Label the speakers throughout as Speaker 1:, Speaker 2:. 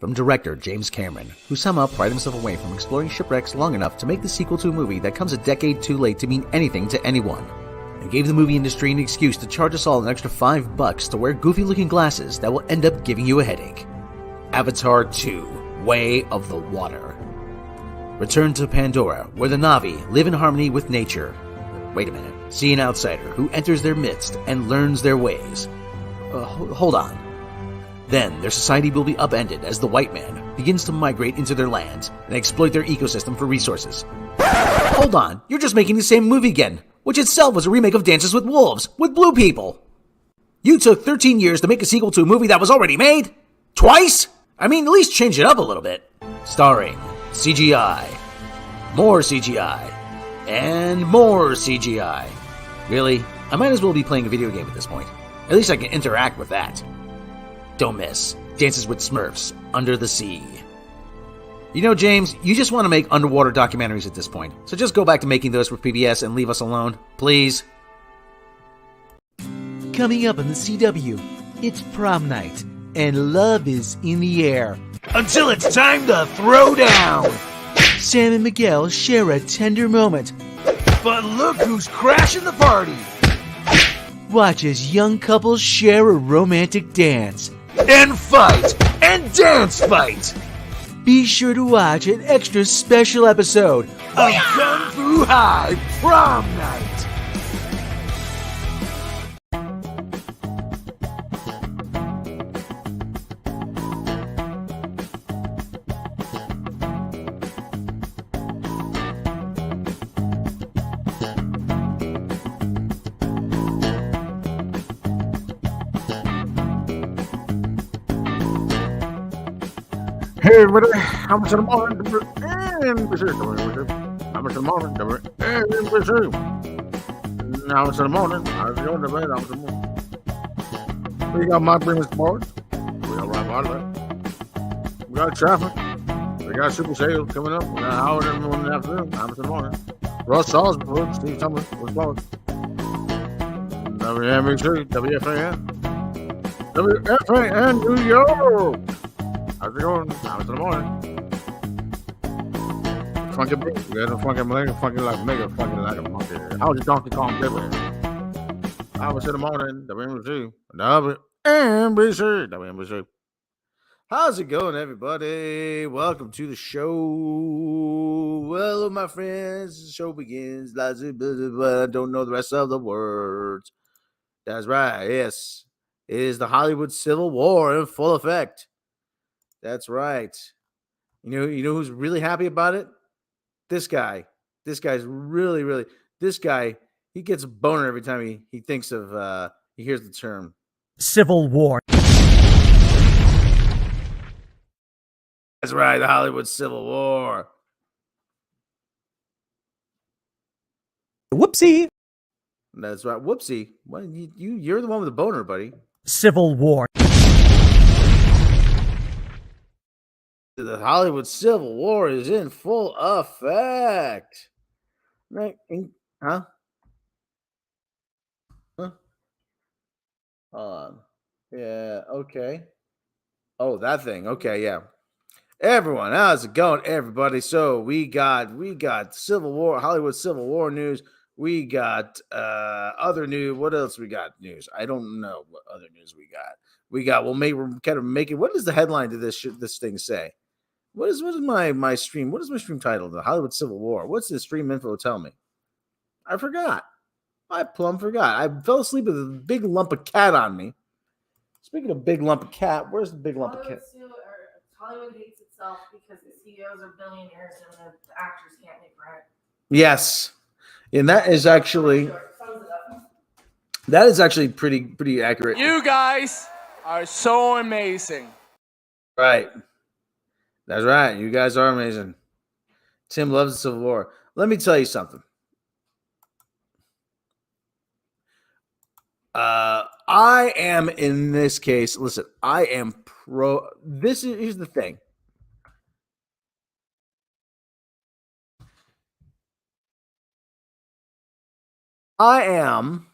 Speaker 1: from director James Cameron, who somehow pried himself away from exploring shipwrecks long enough to make the sequel to a movie that comes a decade too late to mean anything to anyone, and gave the movie industry an excuse to charge us all an extra $5 to wear goofy-looking glasses that will end up giving you a headache. Avatar 2: Way of the Water. Return to Pandora, where the Na'vi live in harmony with nature. Wait a minute. See an outsider who enters their midst and learns their ways. Hold on. Then their society will be upended as the white man begins to migrate into their lands and exploit their ecosystem for resources. Hold on, you're just making the same movie again, which itself was a remake of Dances with Wolves, with blue people. You took 13 years to make a sequel to a movie that was already made? Twice? I mean, at least change it up a little bit. Starring CGI, more CGI, and more CGI. Really? I might as well be playing a video game at this point. At least I can interact with that. Don't miss Dances with Smurfs Under the Sea. You know, James, you just want to make underwater documentaries at this point, so just go back to making those for PBS and leave us alone, please.
Speaker 2: Coming up on the CW, it's prom night, and love is in the air.
Speaker 3: Until it's time to throw down!
Speaker 2: Sam and Miguel share a tender moment.
Speaker 3: But look who's crashing the party!
Speaker 2: Watch as young couples share a romantic dance.
Speaker 3: And fight! And dance fight!
Speaker 2: Be sure to watch an extra special episode
Speaker 3: of Kung Fu High Prom Night! Hey everybody, how much in the morning? And be sure. How much in the morning? And be sure. How much in the morning? How's it going to bed? How much in the morning? We got my business boards. We got right out of it. We got traffic. We got super sales coming up. We got Howard in the afternoon. How much in the morning? Russ Salzburg, Steve Thomas, what's going? WNBC, WFAN. WFAN New York. How's it going? How much in the morning? Funky beat. We got a funky nigga, funky like nigga, funky like a monkey. How's your Donkey Kong baby? How much in the morning? WNBC. WNBC. WNBC. How's it going, everybody? Welcome to the show. Well, my friends, the show begins. But I don't know the rest of the words. That's right. Yes. It is the Hollywood Civil War in full effect. That's right. You know who's really happy about it? This guy. This guy's really. This guy, he gets a boner every time he thinks of he hears the term
Speaker 2: Civil War.
Speaker 1: That's right, the Hollywood Civil War.
Speaker 2: Whoopsie.
Speaker 1: That's right. Whoopsie. Well, you're the one with the boner, buddy.
Speaker 2: Civil War.
Speaker 1: The Hollywood Civil War is in full effect. Huh? Hold on. Yeah, okay. Oh, that thing. Okay, yeah. Everyone, how's it going, everybody? So we got Civil War, Hollywood Civil War news. We got other news. What else we got news? I don't know what other news we got. We're kind of making. What is the headline to this thing say? What is my stream? What is my stream title? The Hollywood Civil War. What's the stream info tell me? I forgot. I plumb forgot. I fell asleep with a big lump of cat on me. Speaking of big lump of cat, where's the big lump of cat?
Speaker 4: Hollywood hates itself because the CEOs are billionaires and the actors can't make rent.
Speaker 1: Yes, and that is actually pretty accurate.
Speaker 5: You guys are so amazing.
Speaker 1: Right. That's right. You guys are amazing. Tim loves the Civil War. Let me tell you something. I am in this case. Listen, I am pro. Here's the thing. I am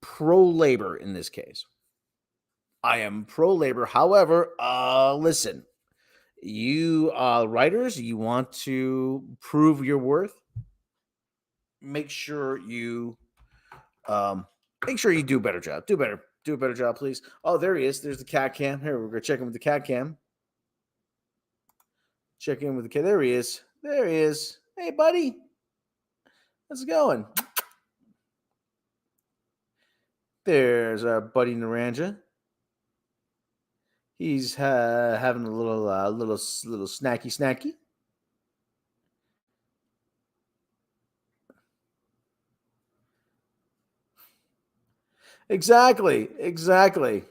Speaker 1: pro-labor in this case. I am pro labor. However, listen, you writers, you want to prove your worth. Make sure you um, do a better job. Do a better job, please. Oh, there he is. There's the cat cam. Here, we're gonna check in with the cat cam. Check in with the cat. There he is. There he is. Hey, buddy. How's it going? There's our buddy Naranja. He's having a little snacky. Exactly.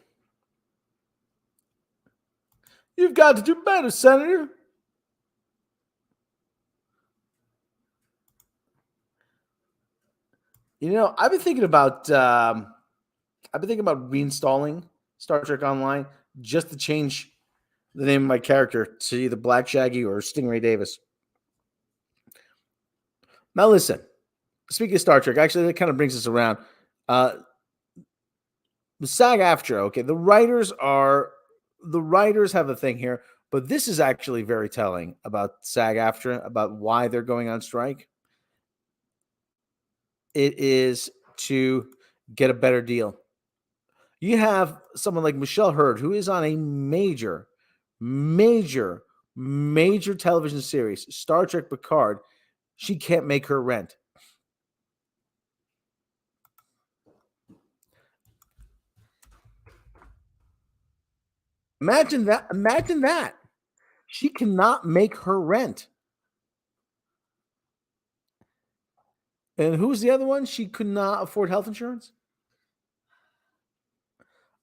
Speaker 1: You've got to do better, Senator. You know, I've been thinking about reinstalling Star Trek Online just to change the name of my character to either Black Shaggy or Stingray Davis. Now, listen. Speaking of Star Trek, actually, that kind of brings us around. The SAG AFTRA. Okay, the writers have a thing here, but this is actually very telling about SAG AFTRA, about why they're going on strike. It is to get a better deal. You have someone like Michelle Hurd, who is on a major television series, Star Trek Picard. She can't make her rent. Imagine that. She cannot make her rent. And who's the other one? She could not afford health insurance.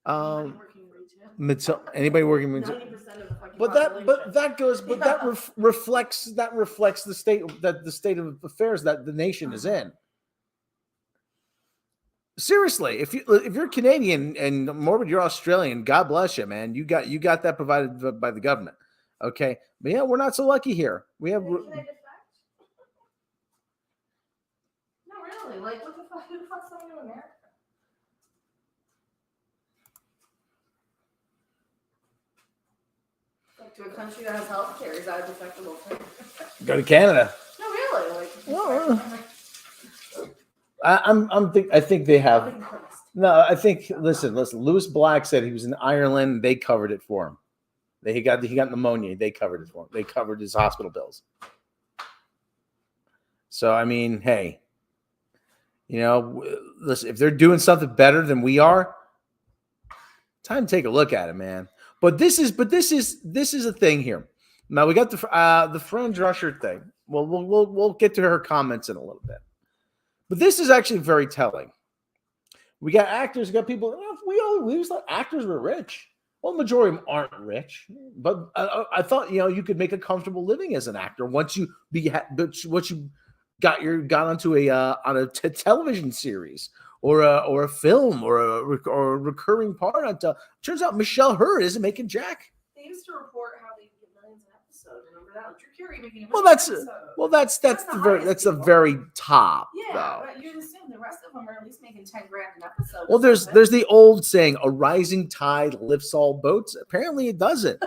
Speaker 1: Anybody working retail. 90% of the fucking that reflects the state of affairs that the nation is in. Seriously, if you're Canadian and Morbid, you're Australian, God bless you, man. You got that provided by the government. Okay, but yeah, we're not so lucky here. We have. No,
Speaker 4: really. Like, what the fuck? Who the fuck's going to America? Like, to a country that has health care, is that a defectable thing?
Speaker 1: Go to Canada.
Speaker 4: No, really. Like,
Speaker 1: I think they have. No, I think. Listen. Lewis Black said he was in Ireland. They covered it for him. He got pneumonia. They covered it for him. They covered his hospital bills. So I mean, hey, you know, listen. If they're doing something better than we are, time to take a look at it, man. But this is a thing here. Now we got the Fran Drescher thing. Well, we'll get to her comments in a little bit. But this is actually very telling. We got actors, we got people. We always thought actors were rich. Well, the majority of them aren't rich, but I thought you could make a comfortable living as an actor once you got onto a television series or a film or a recurring part. Turns out Michelle Hurd isn't making jack.
Speaker 4: They used to report how they get millions an episode. Remember that? Drew Carey making
Speaker 1: that's the very top.
Speaker 4: Yeah,
Speaker 1: though.
Speaker 4: But you'd assume the rest of them are at least making $10,000 an episode.
Speaker 1: Well, there's the old saying, "A rising tide lifts all boats." Apparently, it doesn't.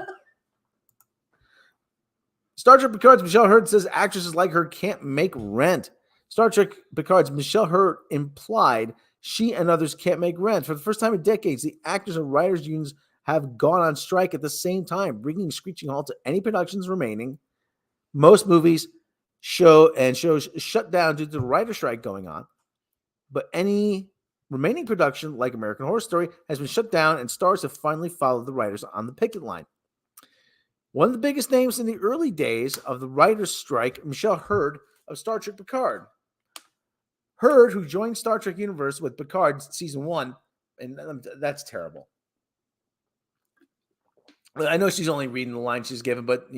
Speaker 1: Star Trek Picard's Michelle Hurd says actresses like her can't make rent. Star Trek Picard's Michelle Hurd implied she and others can't make rent. For the first time in decades, the actors and writers unions have gone on strike at the same time, bringing a screeching halt to any productions remaining. Most movies shows shut down due to the writer strike going on, but any remaining production, like American Horror Story, has been shut down, and stars have finally followed the writers on the picket line. One of the biggest names in the early days of the writers' strike, Michelle Hurd of Star Trek Picard. Hurd, who joined Star Trek Universe with Picard season 1, and that's terrible. I know she's only reading the line she's given, but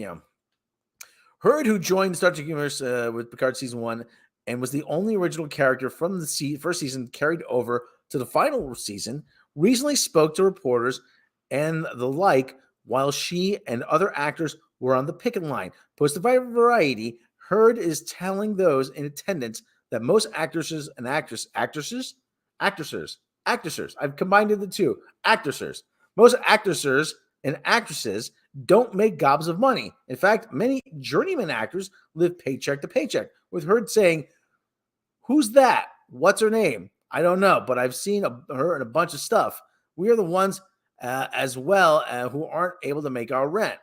Speaker 1: Hurd, who joined Star Trek Universe with Picard season 1 and was the only original character from the first season carried over to the final season, recently spoke to reporters and the like while she and other actors were on the picket line. Posted by Variety, Hurd is telling those in attendance that most actresses and actresses, I've combined the two, actresses. Most actors and actresses don't make gobs of money. In fact, many journeyman actors live paycheck to paycheck, with Heard saying, "Who's that? What's her name? I don't know, but I've seen her in a bunch of stuff. We are the ones as well who aren't able to make our rent."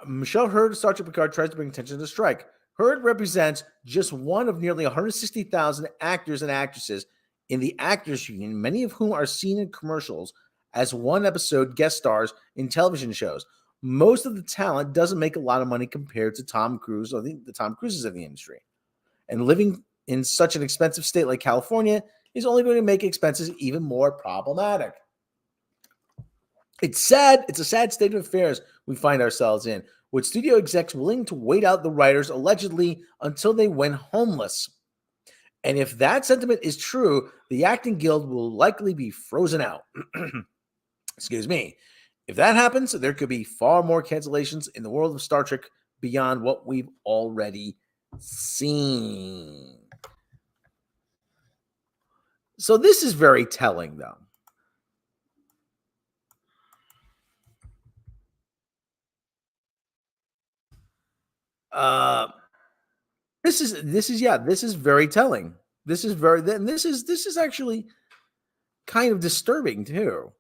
Speaker 1: Michelle Heard, Star Trek Picard, tries to bring attention to the strike. Heard represents just one of nearly 160,000 actors and actresses in the Actors Union, many of whom are seen in commercials as one-episode guest stars in television shows. Most of the talent doesn't make a lot of money compared to Tom Cruise or the Tom Cruises of the industry. And living in such an expensive state like California is only going to make expenses even more problematic. It's sad. It's a sad state of affairs we find ourselves in, with studio execs willing to wait out the writers allegedly until they went homeless. And if that sentiment is true, the acting guild will likely be frozen out. Excuse me. If that happens, there could be far more cancellations in the world of Star Trek beyond what we've already seen. So this is very telling, though. This is very telling. This is actually kind of disturbing too.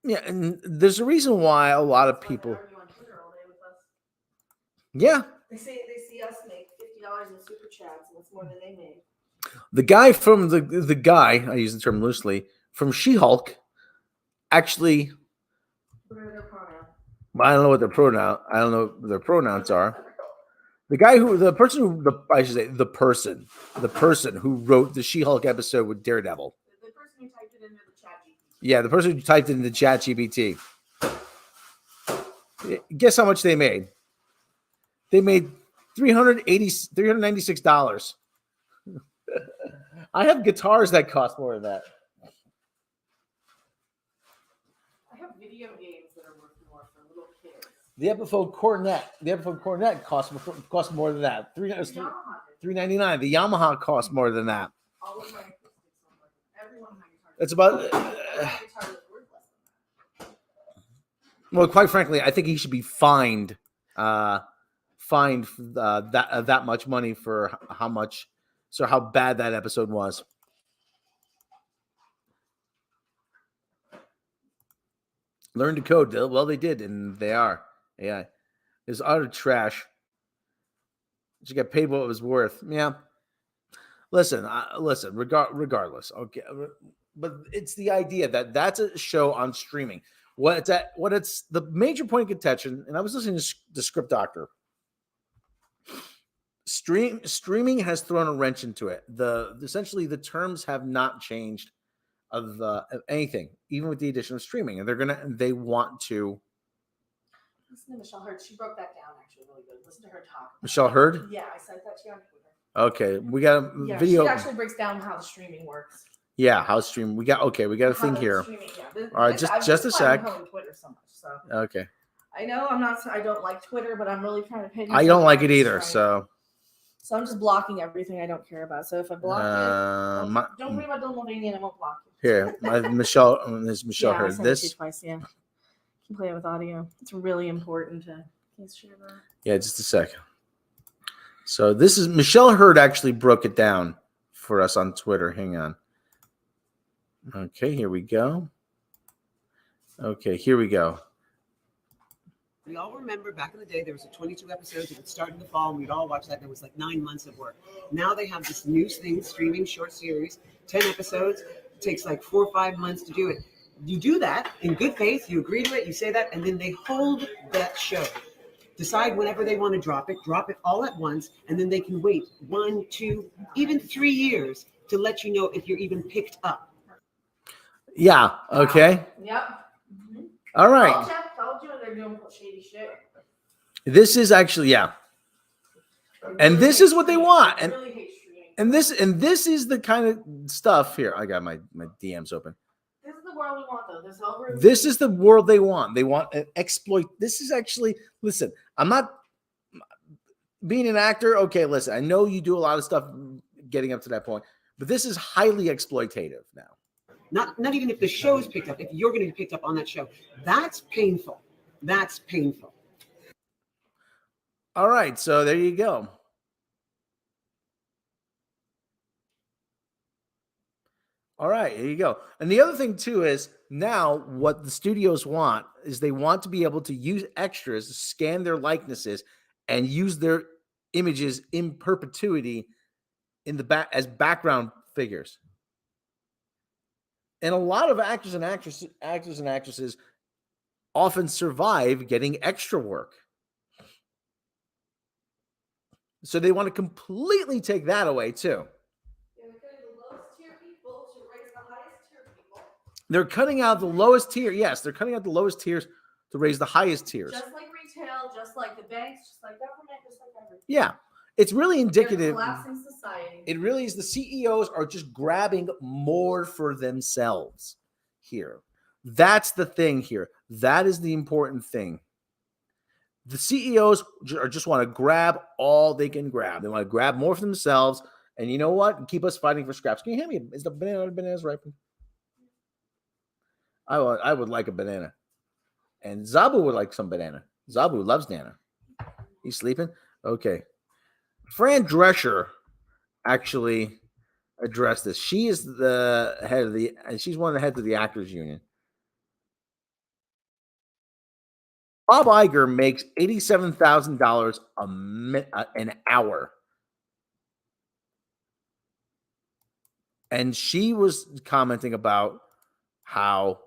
Speaker 1: Yeah, and there's a reason why a lot of people. Yeah,
Speaker 4: They see us make $50 in super chats, and it's more than they made.
Speaker 1: The guy from the guy, I use the term loosely, from She-Hulk, actually.
Speaker 4: What are their pronouns?
Speaker 1: I don't know what their pronouns are. The person who wrote the She-Hulk episode with Daredevil.
Speaker 4: The person who typed it into the chat GPT.
Speaker 1: Yeah, the person who typed it into chat GPT. Guess how much they made? They made $396. I have guitars that cost more than that.
Speaker 4: I have video games that are worth more for little kids.
Speaker 1: The episode cornet cost more than that. $399. The Yamaha cost more than that.
Speaker 4: All of my acoustics are worth. Every one of my guitars.
Speaker 1: It's about.
Speaker 4: Guitar is worth less than that.
Speaker 1: Well, quite frankly, I think he should be fined. That much money for how bad that episode was. Learn to code. Well, they did, and they are. Yeah, it's utter trash. She got paid what it was worth. Yeah. Listen. Regardless, okay, but it's the idea that that's a show on streaming. What it's the major point of contention, and I was listening to the Script Doctor. Streaming has thrown a wrench into it. Essentially the terms have not changed of anything, even with the addition of streaming, and they want to.
Speaker 4: Listen to Michelle Heard. She broke that down actually really good. Listen to her talk.
Speaker 1: Michelle Heard?
Speaker 4: Yeah, I sent that to you on Twitter.
Speaker 1: Okay, we got a video.
Speaker 4: She actually breaks down how the streaming works.
Speaker 1: Yeah, how stream. We got a thing here.
Speaker 4: Yeah.
Speaker 1: All right, just a sec.
Speaker 4: Twitter so much, so.
Speaker 1: Okay.
Speaker 4: I know I don't like Twitter, but I'm really trying to pay attention.
Speaker 1: I don't like it either, so
Speaker 4: I'm just blocking everything I don't care about. So if I block it, don't worry about downloading it, I won't block it.
Speaker 1: Here, Michelle Heard.
Speaker 4: I sent
Speaker 1: This
Speaker 4: it to you twice, yeah. Keep playing with audio. It's really important to share that.
Speaker 1: Yeah, just a second. So this is Michelle Heard actually broke it down for us on Twitter. Hang on. Okay, here we go.
Speaker 6: We all remember back in the day, there was 22 episodes. It would start in the fall, and we'd all watch that. And it was like 9 months of work. Now they have this new thing, streaming short series, 10 episodes. It takes like 4 or 5 months to do it. You do that in good faith. You agree to it. You say that, and then they hold that show. Decide whenever they want to drop it all at once, and then they can wait 1, 2, even 3 years to let you know if you're even picked up.
Speaker 1: Yeah. Okay.
Speaker 4: Yep.
Speaker 1: Mm-hmm. All right.
Speaker 4: Told you they're doing shady shit.
Speaker 1: This is actually and this is what they want, and this is the kind of stuff here. I got my DMs open.
Speaker 4: This is the world we want, though.
Speaker 1: This is the world they want. They want an exploit. This is actually, listen, I'm not being an actor. Okay, listen, I know you do a lot of stuff getting up to that point, But this is highly exploitative now.
Speaker 6: Not even if the show's picked up, if you're going to be picked up on that show. That's painful. That's painful.
Speaker 1: All right, so there you go. All right, there you go. And the other thing too is now what the studios want is they want to be able to use extras, scan their likenesses, and use their images in perpetuity in the back as background figures. And a lot of actors and actresses often survive getting extra work. So they want to completely take that away too. They're cutting out the lowest tier. Yes, they're cutting out the lowest tiers to raise the highest tiers.
Speaker 4: Just like retail, just like the banks, just like government, just like everything.
Speaker 1: Yeah, it's really indicative.
Speaker 4: They're collapsing society.
Speaker 1: It really is. The CEOs are just grabbing more for themselves here. That's the thing here. That is the important thing. The CEOs just want to grab all they can grab. They want to grab more for themselves. And you know what? Keep us fighting for scraps. Can you hand me? Is the bananas ripened? I would like a banana. And Zabu would like some banana. Zabu loves Nana. He's sleeping? Okay. Fran Drescher actually addressed this. She is the head of she's one of the heads of the Actors Union. Bob Iger makes $87,000 an hour. And she was commenting about how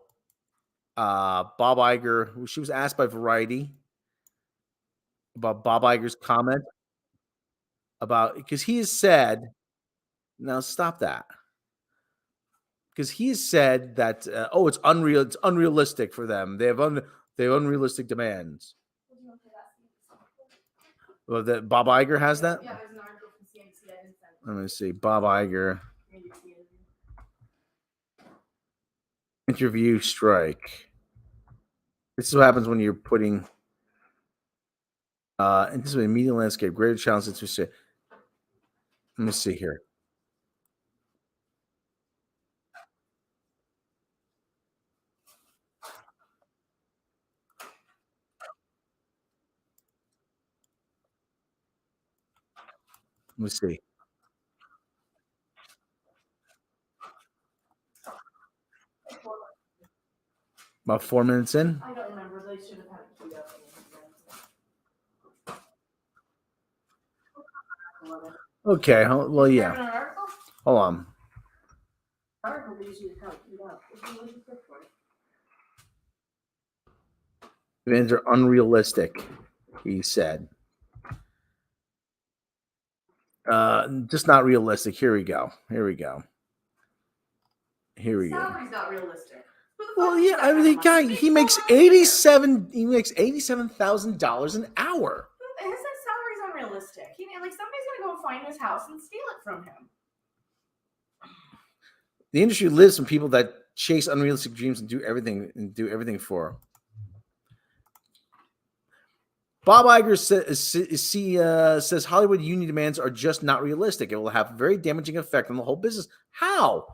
Speaker 1: Bob Iger, she was asked by Variety about Bob Iger's comment about, because he has said, now stop that. Because he has said that, it's unrealistic for them. They have unrealistic demands. Well, that Bob Iger has that?
Speaker 4: Yeah, there's an article from CNBC. I didn't send it.
Speaker 1: Let me see. Bob Iger. Interview strike. This is what happens when you're putting anticipate media landscape, greater challenge to say. Let me see here. Let me see. About 4 minutes in.
Speaker 4: I don't remember. They should have had it queued up.
Speaker 1: Okay. Well, yeah.
Speaker 4: An article?
Speaker 1: Hold on.
Speaker 4: Article they usually have it queued up. If you look at it for it.
Speaker 1: Demands are unrealistic, he said. Just not realistic. Here we go.
Speaker 4: Salary's not realistic.
Speaker 1: Well, yeah, I mean, the guy, he makes $87,000 an hour.
Speaker 4: His salary's unrealistic. Somebody's gonna go find his house and steal it from him.
Speaker 1: The industry lives from people that chase unrealistic dreams and do everything for. Bob Iger says Hollywood union demands are just not realistic. It will have a very damaging effect on the whole business. How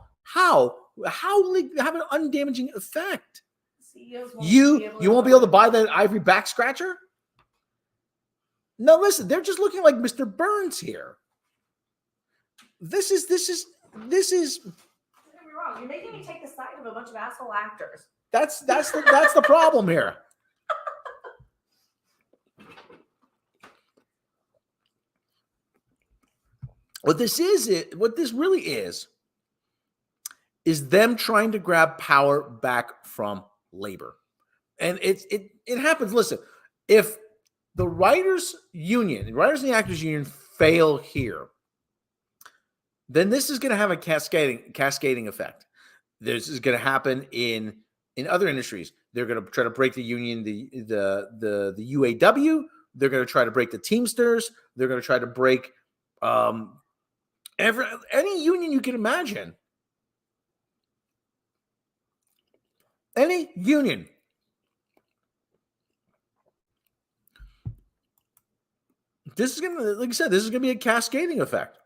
Speaker 1: will they have an undamaging effect? You won't be able to buy that ivory back scratcher? No, listen, they're just looking like Mr. Burns here. This is.
Speaker 4: Don't get me wrong. You're making me take the side of a bunch of asshole actors.
Speaker 1: That's the problem here. What this really is them trying to grab power back from labor. And it happens. Listen, if the writers and the actors union fail here, then this is going to have a cascading effect. This is going to happen in other industries. They're going to try to break the union, the UAW. They're going to try to break the Teamsters. They're going to try to break any union you can imagine. Any union. This is going to, like I said, this is going to be a cascading effect.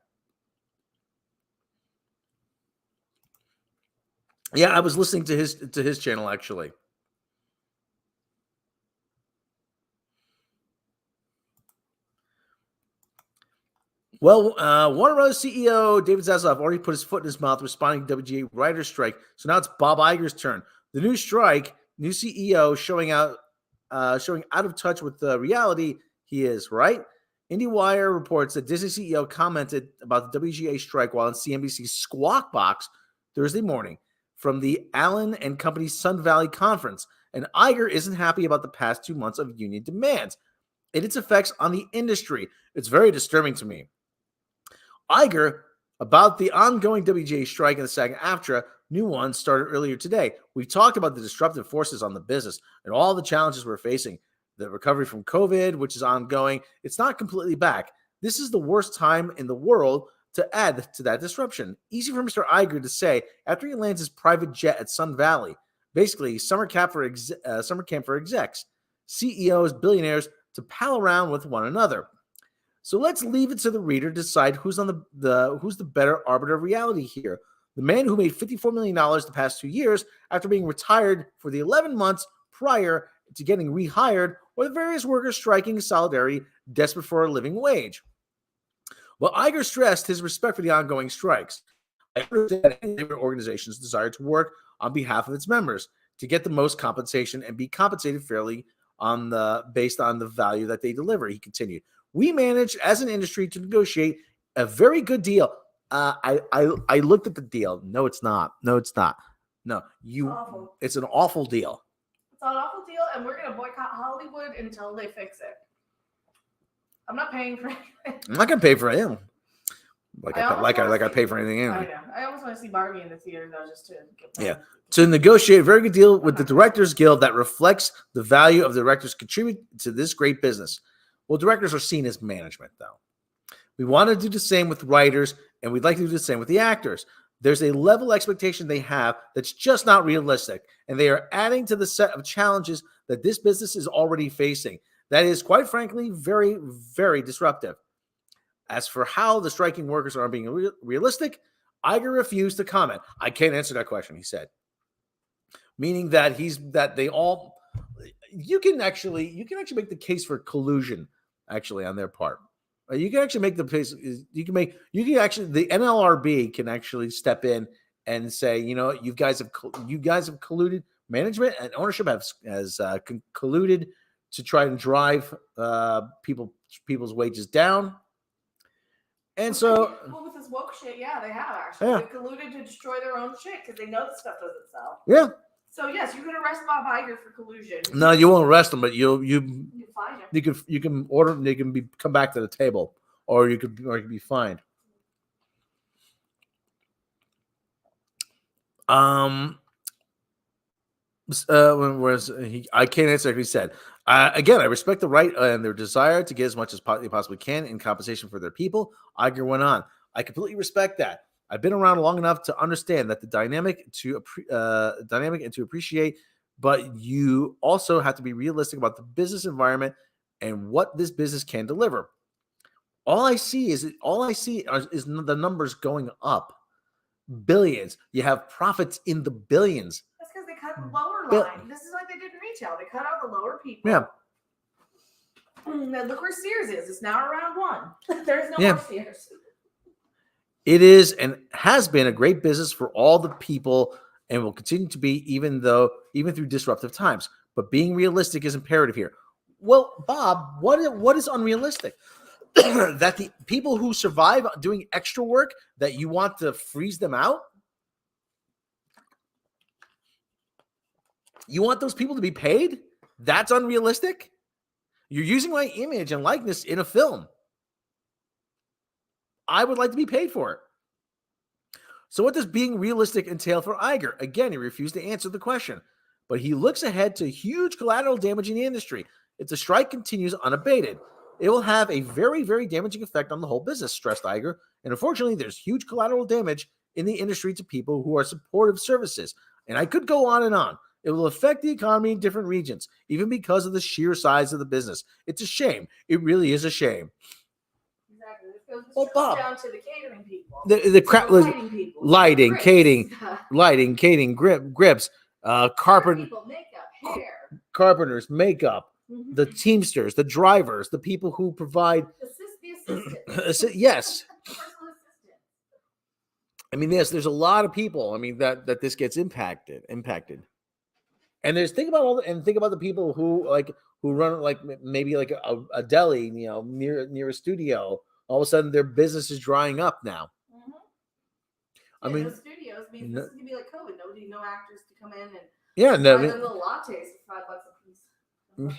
Speaker 1: Yeah, I was listening to his channel actually. Well, Warner Bros. CEO David Zaslav already put his foot in his mouth responding to WGA writer's strike. So now it's Bob Iger's turn. The new strike, new CEO showing out of touch with the reality he is, right? IndieWire reports that Disney CEO commented about the WGA strike while on CNBC's Squawk Box Thursday morning from the Allen and Company's Sun Valley conference. And Iger isn't happy about the past 2 months of union demands and its effects on the industry. It's very disturbing to me. Iger, about the ongoing WGA strike and the SAG AFTRA, new one started earlier today. We've talked about the disruptive forces on the business and all the challenges we're facing. The recovery from COVID, which is ongoing, it's not completely back. This is the worst time in the world to add to that disruption. Easy for Mr. Iger to say after he lands his private jet at Sun Valley. Basically, summer camp for execs, CEOs, billionaires to pal around with one another. So let's leave it to the reader to decide who's the better arbiter of reality here. The man who made $54 million the past 2 years after being retired for the 11 months prior to getting rehired, or the various workers striking in solidarity, desperate for a living wage. Well, Iger stressed his respect for the ongoing strikes. I understand any labor organization's desire to work on behalf of its members to get the most compensation and be compensated fairly based on the value that they deliver, he continued. We managed as an industry to negotiate a very good deal. I looked at the deal. No, it's not. No, it's not. No, it's an awful deal.
Speaker 4: It's an awful deal, and we're gonna boycott Hollywood until they fix it. I'm not paying for anything.
Speaker 1: I'm not gonna pay for him. I pay for anything anyway.
Speaker 4: I almost want to see Barbie in the theater though, just to get
Speaker 1: to negotiate a very good deal with the Directors Guild that reflects the value of the directors contribute to this great business. Well, directors are seen as management, though. We want to do the same with writers, and we'd like to do the same with the actors. There's a level of expectation they have that's just not realistic, and they are adding to the set of challenges that this business is already facing. That is, quite frankly, very, very disruptive. As for how the striking workers are being realistic, Iger refused to comment. I can't answer that question, he said. Meaning that you can actually make the case for collusion actually on their part. You can actually make the case. The NLRB can actually step in and say, you guys have colluded. Management and ownership has colluded to try and drive people's wages down. And so,
Speaker 4: with this woke shit, they have actually.
Speaker 1: Yeah.
Speaker 4: They colluded to destroy their own shit because they know the stuff doesn't sell.
Speaker 1: Yeah.
Speaker 4: So yes, you can arrest Bob Iger for collusion.
Speaker 1: No, you won't arrest him, but you
Speaker 4: find him.
Speaker 1: You can order. They can come back to the table, or you could be fined. I can't answer like he said. Again, I respect the right and their desire to get as much as they possibly can in compensation for their people. Iger went on. I completely respect that. I've been around long enough to understand that the dynamic and to appreciate, but you also have to be realistic about the business environment and what this business can deliver. All I see is the numbers going up. Billions. You have profits in the billions.
Speaker 4: That's because they cut the lower line. This is like they did in retail. They cut out the lower people.
Speaker 1: Yeah.
Speaker 4: Now look where Sears is. It's now around 1. There's no more Sears.
Speaker 1: It is and has been a great business for all the people and will continue to be even through disruptive times. But being realistic is imperative here. Well, Bob, what is unrealistic? That the people who survive doing extra work, that you want to freeze them out? You want those people to be paid? That's unrealistic? You're using my image and likeness in a film. I would like to be paid for it. So what does being realistic entail for Iger? Again, he refused to answer the question, but he looks ahead to huge collateral damage in the industry. If the strike continues unabated, it will have a very, very damaging effect on the whole business, stressed Iger. And unfortunately, there's huge collateral damage in the industry to people who are supportive services. And I could go on and on. It will affect the economy in different regions, even because of the sheer size of the business. It's a shame. It really is a shame.
Speaker 4: Exactly. It's Goes
Speaker 1: Well, Bob,
Speaker 4: down to the catering people,
Speaker 1: the crap,
Speaker 4: to the lighting people,
Speaker 1: lighting,
Speaker 4: grips.
Speaker 1: catering, grips, carpenter,
Speaker 4: People, makeup, hair,
Speaker 1: carpenters, makeup, the teamsters, the drivers, the people who provide.
Speaker 4: the assistant.
Speaker 1: Yes,
Speaker 4: Personal assistant.
Speaker 1: I mean, yes, there's a lot of people. I mean, that this gets impacted. And think about the people who run like maybe like a deli, you know, near a studio. All of a sudden, their business is drying up now.
Speaker 4: Mm-hmm.
Speaker 1: I mean,
Speaker 4: no studios means this is gonna be like COVID. No actors to come in and
Speaker 1: yeah,
Speaker 4: buy them little lattes for $5 a piece.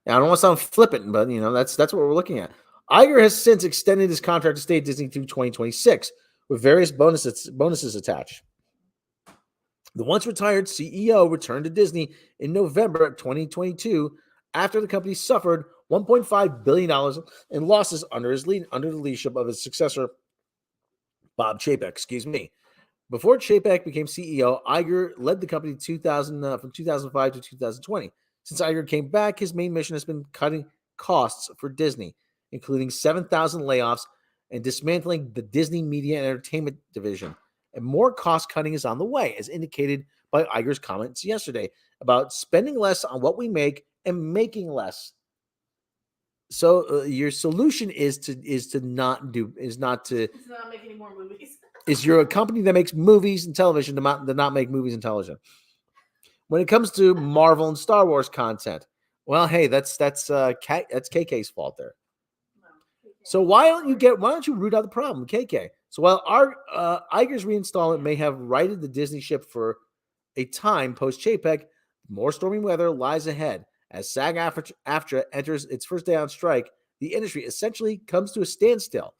Speaker 1: I don't want to sound flippant, but you know that's what we're looking at. Iger has since extended his contract to stay at Disney through 2026 with various bonuses attached. The once retired CEO returned to Disney in November of 2022 after the company suffered $1.5 billion in losses under the leadership of his successor, Bob Chapek. Excuse me. Before Chapek became CEO, Iger led the company from 2005 to 2020. Since Iger came back, his main mission has been cutting costs for Disney, including 7,000 layoffs and dismantling the Disney Media and Entertainment division. And more cost cutting is on the way, as indicated by Iger's comments yesterday about spending less on what we make and making less. So your solution is not
Speaker 4: make any more movies.
Speaker 1: Is you're a company that makes movies and television to not make movies and television. When it comes to Marvel and Star Wars content, well, hey, that's KK's fault there. So why don't you root out the problem, KK? So while our Iger's reinstallment may have righted the Disney ship for a time post Chapek, more stormy weather lies ahead. As SAG AFTRA enters its first day on strike, the industry essentially comes to a standstill.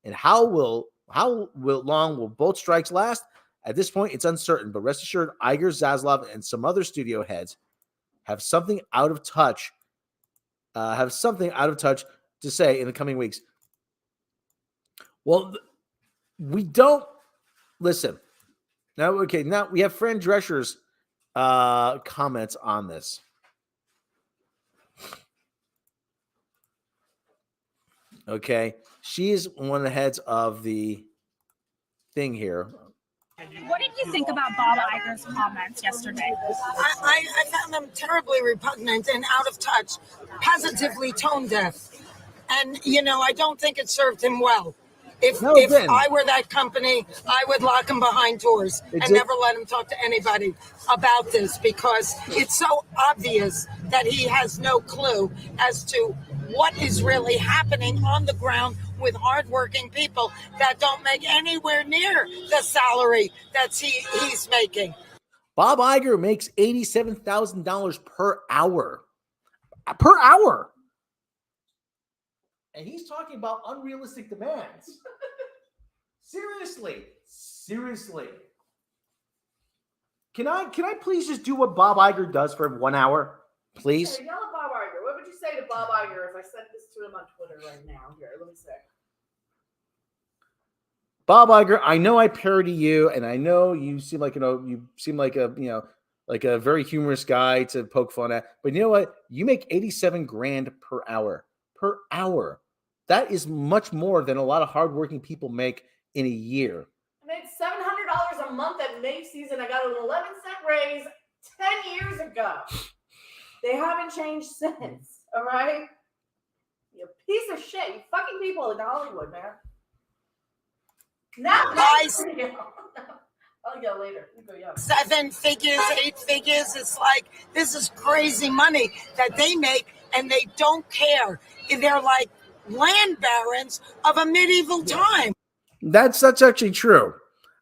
Speaker 1: And how long will both strikes last? At this point, it's uncertain, but rest assured, Iger, Zaslav, and some other studio heads have something out of touch to say in the coming weeks. Well, we don't listen. Now we have Fran Drescher's comments on this. Okay, she's one of the heads of the thing here.
Speaker 7: What did you think about Bob Iger's comments yesterday?
Speaker 8: I found them terribly repugnant and out of touch, positively tone deaf. And, I don't think it served him well. If I were that company, I would lock him behind doors and never let him talk to anybody about this, because it's so obvious that he has no clue as to what is really happening on the ground with hardworking people that don't make anywhere near the salary that he's making.
Speaker 1: Bob Iger makes $87,000 per hour. Per hour. And he's talking about unrealistic demands. Seriously. Can I please just do what Bob Iger does for 1 hour? Please?
Speaker 4: Hey, yell at Bob Iger. What would you say to Bob Iger if I sent this to him on Twitter right now? Here, let me see.
Speaker 1: Bob Iger, I know I parody you, and I know you seem like a very humorous guy to poke fun at. But you know what? You make $87,000 per hour. Per hour. That is much more than a lot of hardworking people make in a year.
Speaker 4: I made $700 a month at Macy's, and I got an 11-cent raise 10 years ago. They haven't changed since. All right, you piece of shit. You fucking people in Hollywood, man. Now, I'll go later. You go, yeah.
Speaker 8: 7 figures, 8 figures. It's like, this is crazy money that they make, and they don't care. They're like land barons of a medieval time.
Speaker 1: That's actually true.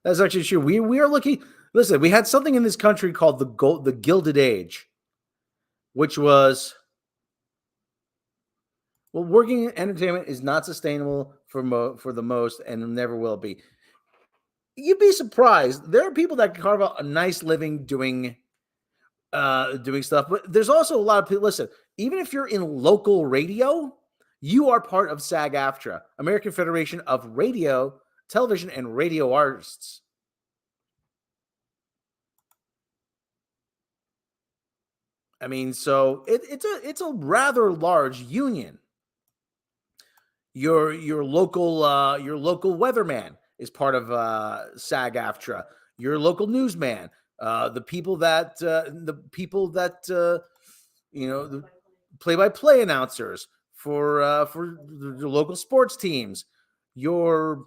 Speaker 1: That's actually true. We are looking. Listen, we had something in this country called the Gilded Age, which was, well, working in entertainment is not sustainable for the most, and never will be. You'd be surprised. There are people that can carve out a nice living doing stuff, but there's also a lot of people. Listen, even if you're in local radio, you are part of SAG AFTRA, American Federation of Radio, Television, and Radio Artists. I mean, so it's a rather large union. Your local weatherman is part of SAG AFTRA. Your local newsman, the people that the play-by-play announcers for the local sports teams, your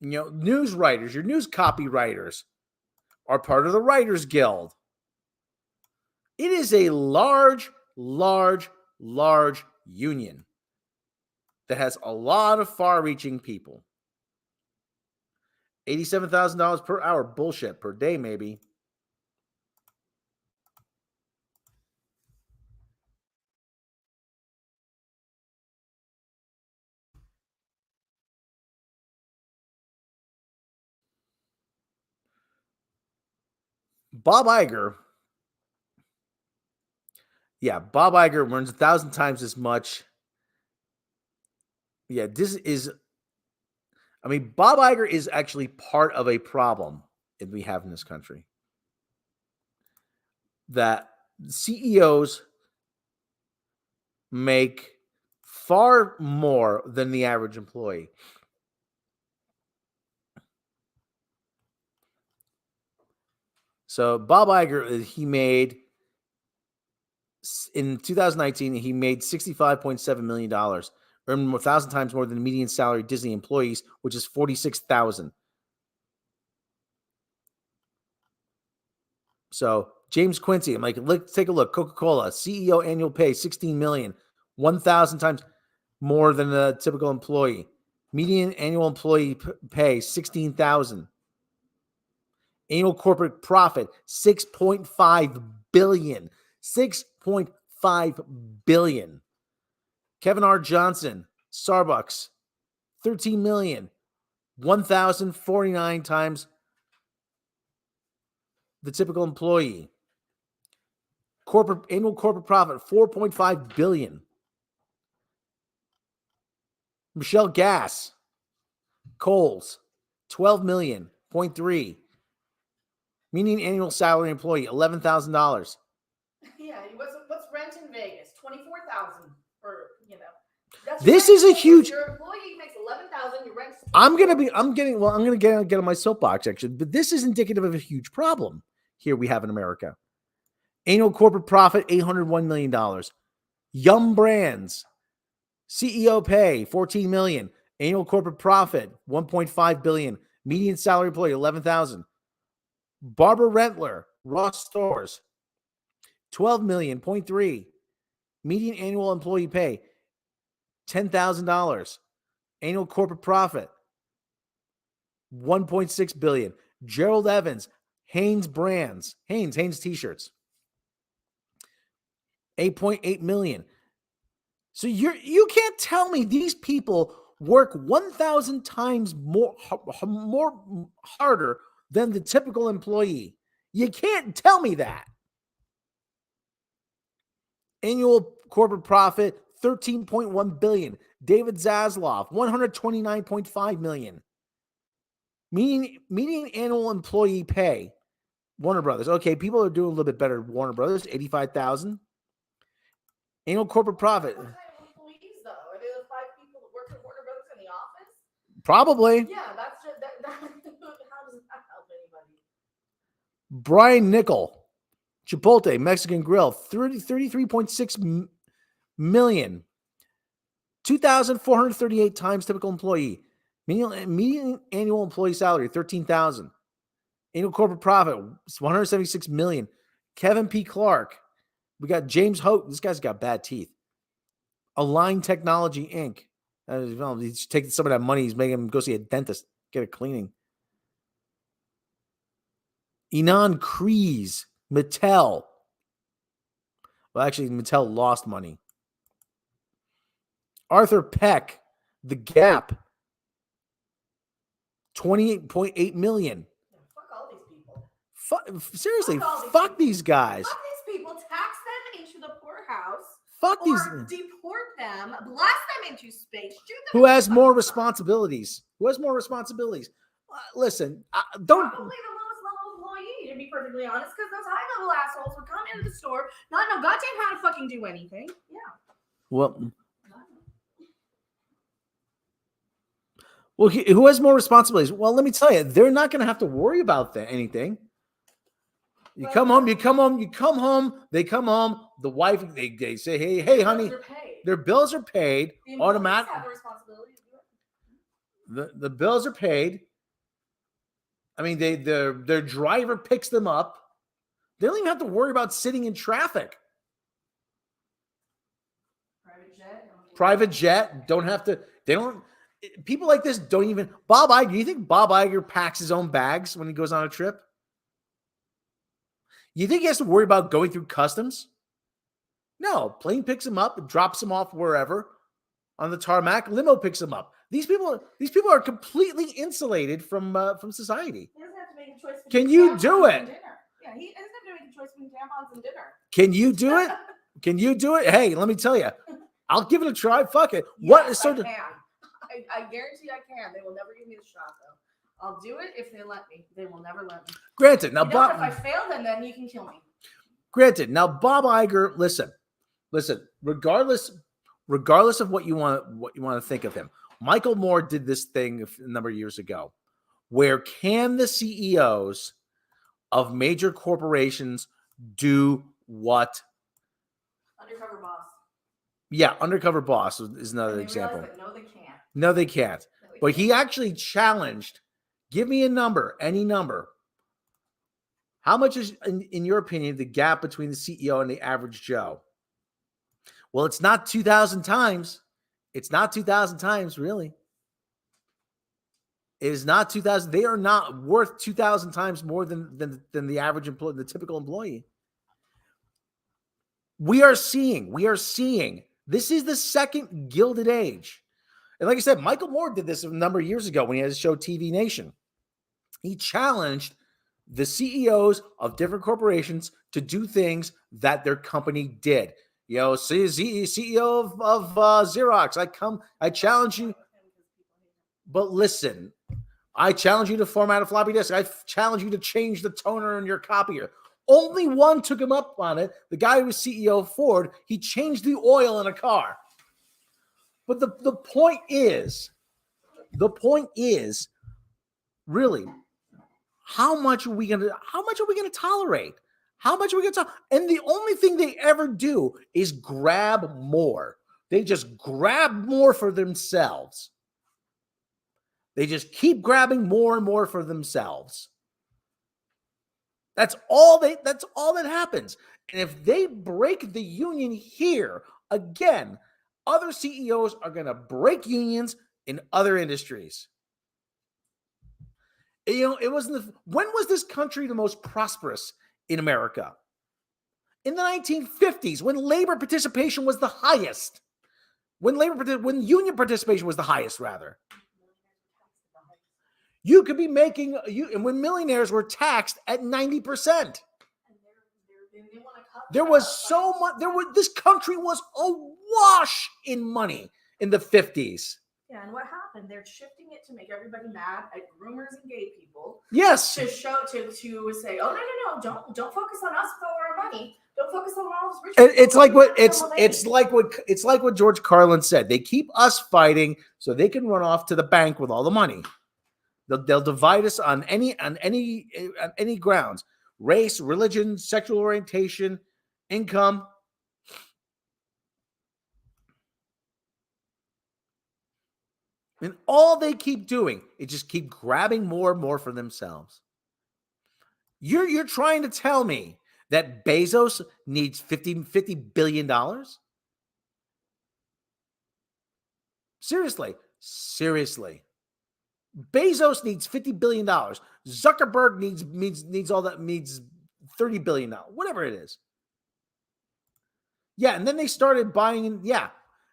Speaker 1: news writers, your news copywriters are part of the Writers Guild. It is a large union that has a lot of far-reaching people. $87,000 per hour, bullshit, per day maybe. Bob Iger. Yeah, Bob Iger earns 1,000 times as much. Yeah, this is. I mean, Bob Iger is actually part of a problem that we have in this country. That CEOs make far more than the average employee. So Bob Iger, he made in 2019, he made $65.7 million, earned 1,000 times more than the median salary Disney employees, which is $46,000. So James Quincy, I'm like, let's take a look. Coca-Cola, CEO annual pay, $16 million, 1,000 times more than a typical employee. Median annual employee pay, $16,000. Annual corporate profit, $6.5 billion. $6.5 billion. Kevin R. Johnson, Starbucks, $13 million. 1,049 times the typical employee. Annual corporate profit, $4.5 billion. Michelle Gass, Kohl's, $12 million, 0.3. Median annual salary employee, $11,000.
Speaker 4: Yeah, what's rent in Vegas? $24,000, or That's
Speaker 1: this is a huge.
Speaker 4: Your employee makes $11,000. Your rent.
Speaker 1: I'm gonna get on my soapbox actually, but this is indicative of a huge problem here we have in America. Annual corporate profit, $801 million. Yum Brands, CEO pay, $14 million. Annual corporate profit, $1.5 billion. Median salary employee, $11,000. Barbara Rentler, Ross Stores, $12 million, 0.3. Median annual employee pay, $10,000. Annual corporate profit, $1.6 billion. Gerald Evans, Hanes Brands, Hanes T-shirts, $8.8 million. So you can't tell me these people work 1,000 times more harder than the typical employee. You can't tell me that. Annual corporate profit, $13.1 billion. David Zaslav, $129.5 million. Median annual employee pay, Warner Brothers. Okay, people are doing a little bit better. Warner Brothers, $85,000. Annual corporate profit.
Speaker 4: What kind of employees, though? Are they the 5 people that work at Warner Brothers in the office?
Speaker 1: Probably.
Speaker 4: Yeah, that's just that. How does that help anybody?
Speaker 1: Brian Nickel, Chipotle Mexican Grill, $33.6 million. 2,438 times typical employee. Median annual employee salary, $13,000. Annual corporate profit, $176 million. Kevin P. Clark. We got James Hope. This guy's got bad teeth. Align Technology, Inc. He's taking some of that money. He's making him go see a dentist, get a cleaning. Inan Kreese, Mattel. Well, actually, Mattel lost money. Arthur Peck, The Gap, $28.8 million.
Speaker 4: Fuck all these people.
Speaker 1: Seriously, fuck these guys.
Speaker 4: Fuck these people. Tax them into the poorhouse.
Speaker 1: Fuck these.
Speaker 4: Deport them. Blast them into space. Shoot them.
Speaker 1: Who has more responsibilities? Listen, don't.
Speaker 4: Probably the lowest level employee, to be perfectly honest, because those high level assholes would come into the store, not know goddamn how to fucking do anything. Yeah.
Speaker 1: Well, Well, who has more responsibilities? Well, let me tell you, they're not going to have to worry about anything. You come home. They come home. The wife, they say, hey, honey, their bills are paid. Automatic.
Speaker 4: Have the responsibility to do it.
Speaker 1: The bills are paid. I mean, their driver picks them up. They don't even have to worry about sitting in traffic. Private jet. Don't have to. They don't. People like this don't even. Bob Iger. Do you think Bob Iger packs his own bags when he goes on a trip? You think he has to worry about going through customs? No, plane picks him up and drops him off wherever on the tarmac. Limo picks him up. These people are completely insulated from society.
Speaker 4: He doesn't have to make a choice.
Speaker 1: Can you do it?
Speaker 4: Yeah, he doesn't have to make a choice between tampons and dinner.
Speaker 1: Can you do it? Can you do it? Hey, let me tell you, I'll give it a try. Fuck it.
Speaker 4: Yes,
Speaker 1: What is so?
Speaker 4: I can. I guarantee I can. They will never give me the shot though. I'll do it if they let me. They will never let me.
Speaker 1: Granted, now
Speaker 4: if I fail, then you can kill me.
Speaker 1: Granted, now Bob Iger. Listen. Regardless of what you want to think of him, Michael Moore did this thing a number of years ago, where can the CEOs of major corporations do what?
Speaker 4: Undercover boss.
Speaker 1: Yeah, undercover boss is another example.
Speaker 4: No, they can't.
Speaker 1: No, they can't. But he actually challenged. Give me a number, any number. How much is, in your opinion, the gap between the CEO and the average Joe? Well, it's not 2,000 times. It's not 2,000 times, really. It is not 2,000. They are not worth 2,000 times more than the average employee, the typical employee. We are seeing. This is the second Gilded Age. And like I said, Michael Moore did this a number of years ago when he had his show TV Nation. He challenged the CEOs of different corporations to do things that their company did. You know, CEO of Xerox, I challenge you. But listen, I challenge you to format a floppy disk. I challenge you to change the toner in your copier. Only one took him up on it. The guy who was CEO of Ford, he changed the oil in a car. But the point is, really, how much are we gonna tolerate? How much are we gonna tolerate? And the only thing they ever do is grab more. They just grab more for themselves. They just keep grabbing more and more for themselves. That's all that happens. And if they break the union here, again, other CEOs are going to break unions in other industries. You know, when was this country the most prosperous in America? In the 1950s, when labor participation was the highest. When union participation was the highest, rather. You could be making and when millionaires were taxed at 90%. There was so much. This country was awash in money in the 50s.
Speaker 4: Yeah, and what happened? They're shifting it to make everybody mad at groomers and gay people.
Speaker 1: Yes.
Speaker 4: To say, oh no, don't focus on us for our money. Don't focus on all this rich people.
Speaker 1: It's like what George Carlin said. They keep us fighting so they can run off to the bank with all the money. They'll divide us on any grounds: race, religion, sexual orientation, income. And all they keep doing is just keep grabbing more and more for themselves. You're trying to tell me that Bezos needs $50 billion? Seriously. Bezos needs $50 billion. Zuckerberg needs all that, needs $30 billion, whatever it is. Yeah, and then they started buying, yeah.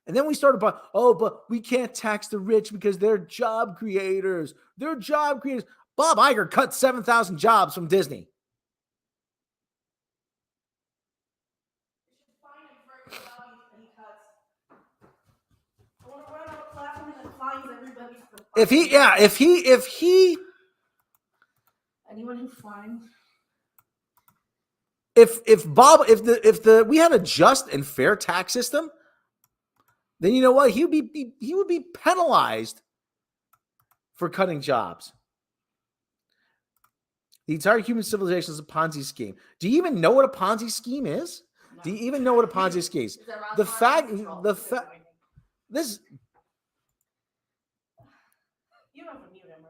Speaker 1: And then we started buying, but we can't tax the rich because they're job creators. Bob Iger cut 7,000 jobs from Disney. If
Speaker 4: anyone who finds.
Speaker 1: If we had a just and fair tax system, then you know what? He would be penalized for cutting jobs. The entire human civilization is a Ponzi scheme. Do you even know what a Ponzi scheme is? No. Do you even know what a Ponzi scheme is? The fact, this.
Speaker 4: You don't have to mute him,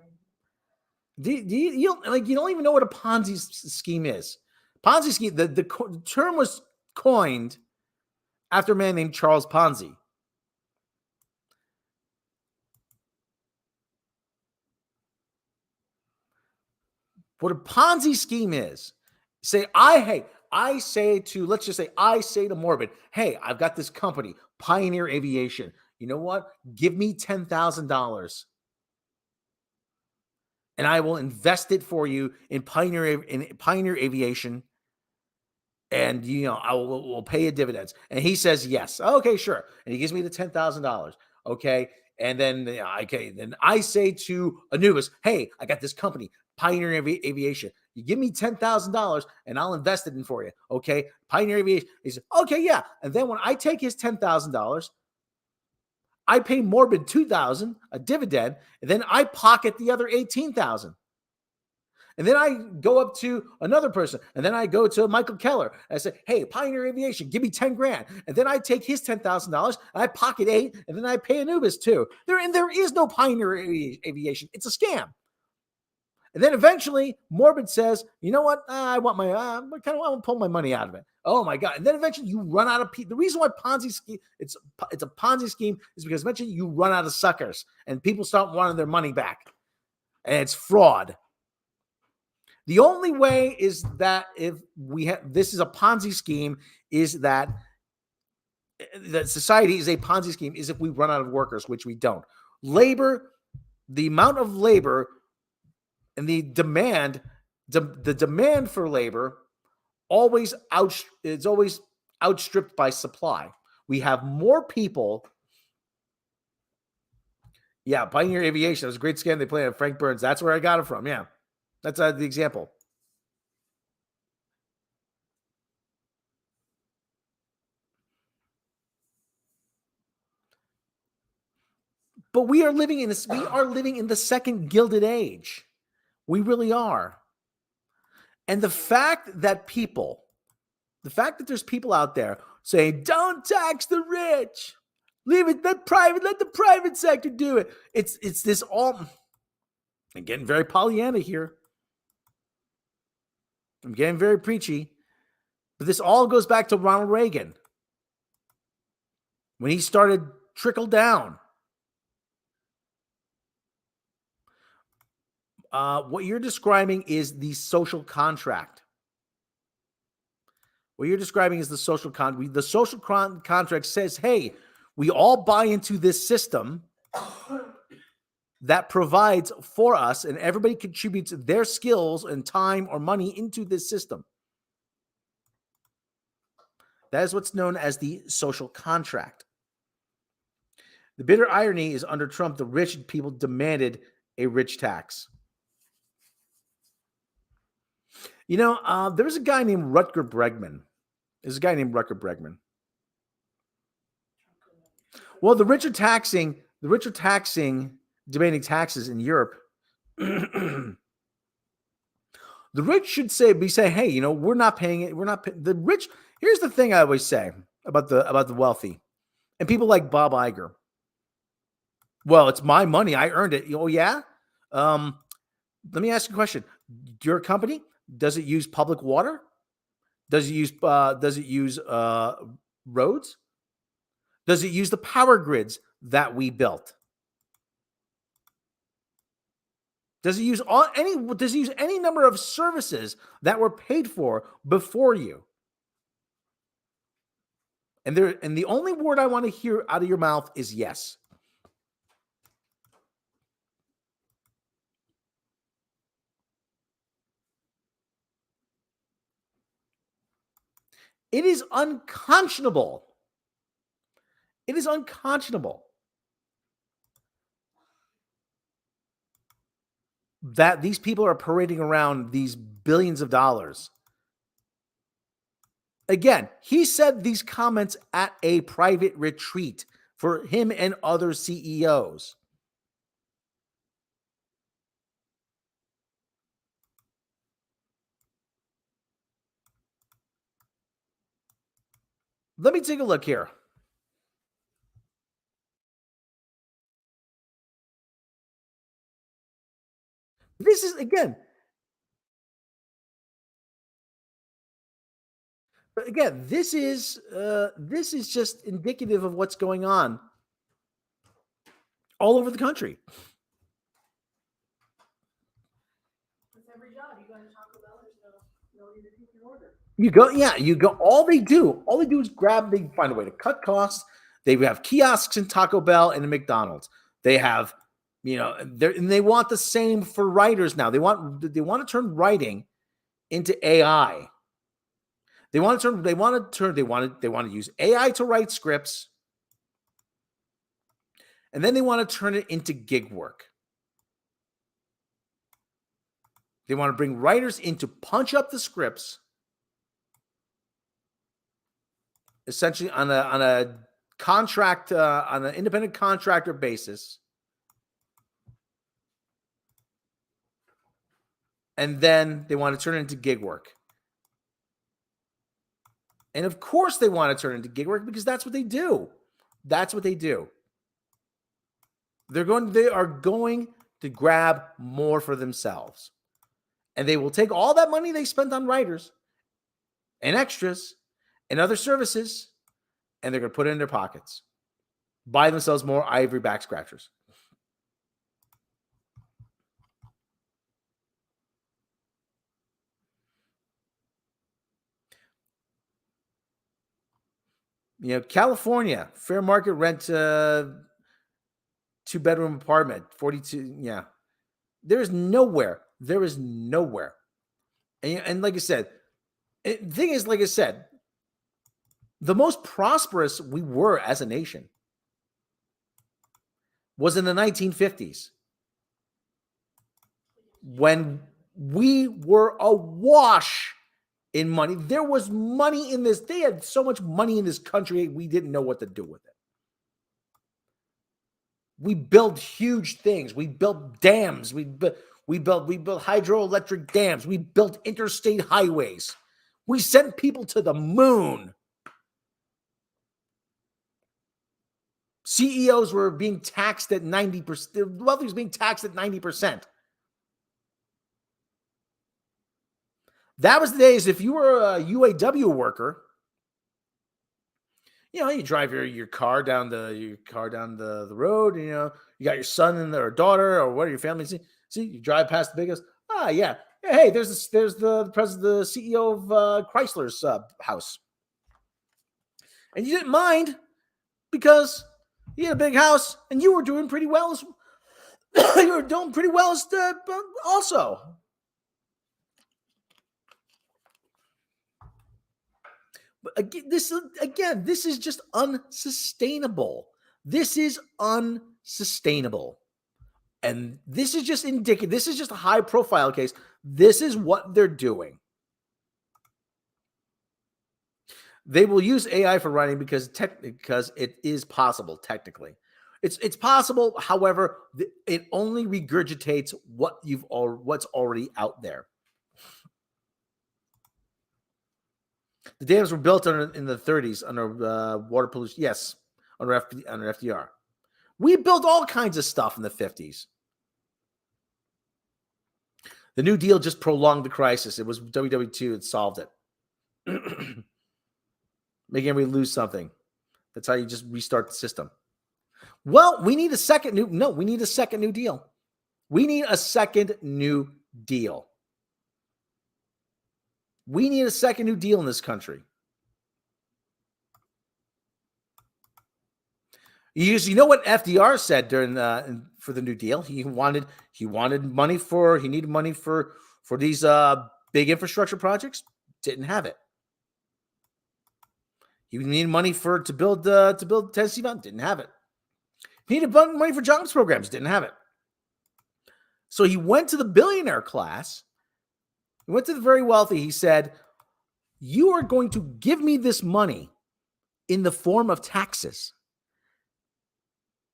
Speaker 4: right?
Speaker 1: You don't even know what a Ponzi scheme is. Ponzi scheme. The term was coined after a man named Charles Ponzi. What a Ponzi scheme is, I say to Morbid, hey, I've got this company, Pioneer Aviation. You know what? Give me $10,000 and I will invest it for you in Pioneer Aviation. And, I will pay you dividends. And he says, yes. Okay, sure. And he gives me the $10,000. Okay. And then, then I say to Anubis, hey, I got this company, Pioneer Aviation. You give me $10,000 and I'll invest it in for you. Okay. Pioneer Aviation. He says, okay, yeah. And then when I take his $10,000, I pay Morbid $2,000, a dividend, and then I pocket the other $18,000. And then I go up to another person, and then I go to Michael Keller. And I say, hey, Pioneer Aviation, give me 10 grand. And then I take his $10,000, and I pocket 8, and then I pay Anubis 2. There is no Pioneer Aviation. It's a scam. And then eventually, Morbid says, you know what? I want to pull my money out of it. Oh my God. And then eventually you run out of people. The reason why Ponzi scheme, it's a Ponzi scheme is because eventually you run out of suckers, and people start wanting their money back. And it's fraud. The only way is that if this is a Ponzi scheme, is that society is a Ponzi scheme, is if we run out of workers, which we don't. Labor, the amount of labor and the demand for labor is always outstripped by supply. We have more people. Yeah, Pioneer Aviation. That was a great scam they played at Frank Burns. That's where I got it from. Yeah. That's the example. But we are living in the second Gilded Age. We really are. And the fact that there's people out there saying, don't tax the rich. Leave it, let the private sector do it. It's this all. I'm getting very Pollyanna here. I'm getting very preachy. But this all goes back to Ronald Reagan. When he started trickle down. What you're describing is the social contract. What you're describing is the social contract. The social contract says, hey, we all buy into this system that provides for us, and everybody contributes their skills and time or money into this system. That is what's known as the social contract. The bitter irony is under Trump, the rich people demanded a rich tax. There was a guy named Rutger Bregman. Well, the rich are taxing demanding taxes in Europe. The rich should say, hey, we're not paying it. We're not the rich. Here's the thing I always say about the wealthy and people like Bob Iger. Well, it's my money. I earned it. Oh yeah. Let me ask you a question. Your company, does it use public water? Does it use roads? Does it use the power grids that we built? Does it use any number of services that were paid for before you? And the only word I want to hear out of your mouth is yes. It is unconscionable. It is unconscionable that these people are parading around these billions of dollars. Again, he said these comments at a private retreat for him and other CEOs. Let me take a look here. This is again this is just indicative of what's going on all over the country.
Speaker 4: It's every job. You go to Taco Bell, there's nobody to take your order.
Speaker 1: You go. All they do is grab. They find a way to cut costs. They have kiosks in Taco Bell and in McDonald's. They have, and they want the same for writers now. They want to turn writing into AI. They want to use AI to write scripts, and then they want to turn it into gig work. They want to bring writers in to punch up the scripts, essentially on a contract, on an independent contractor basis, and then they want to turn it into gig work. And of course they want to turn it into gig work because that's what they do. That's what they do. They are going to grab more for themselves. And they will take all that money they spent on writers and extras and other services, and they're going to put it in their pockets. Buy themselves more ivory back scratchers. California, fair market rent, 2-bedroom apartment, 42. Yeah. There is nowhere. And like I said, the thing is, like I said, the most prosperous we were as a nation was in the 1950s when we were awash in money. There was money in this. They had so much money in this country, we didn't know what to do with it. We built huge things. We built dams. We built hydroelectric dams. We built interstate highways. We sent people to the moon. CEOs were being taxed at 90%. The wealthy was being taxed at 90%. That was the days. If you were a UAW worker, you drive your car down the road. You got your son and or daughter or what are your family. See, you drive past the biggest. Yeah. Hey, there's the president, the CEO of Chrysler's house, and you didn't mind because you had a big house and you were doing pretty well. You were doing pretty well also. But this is just unsustainable. This is unsustainable. And this is just indicative. This is just a high profile case. This is what they're doing. They will use AI for writing because it is possible technically. It's possible. However, it only regurgitates what's already out there. The dams were built in the 30s under water pollution. Yes, under FDR. We built all kinds of stuff in the 50s. The New Deal just prolonged the crisis. It was WW2 that solved it. Making everybody lose something. That's how you just restart the system. Well, we need a second New Deal. We need a second New Deal. We need a second New Deal in this country. You know what FDR said during for the New Deal? He needed money for these big infrastructure projects. Didn't have it. He needed money to build Tennessee Mountain. Didn't have it. He needed money for jobs programs. Didn't have it. So he went to the billionaire class. He went to the very wealthy. He said, "You are going to give me this money in the form of taxes,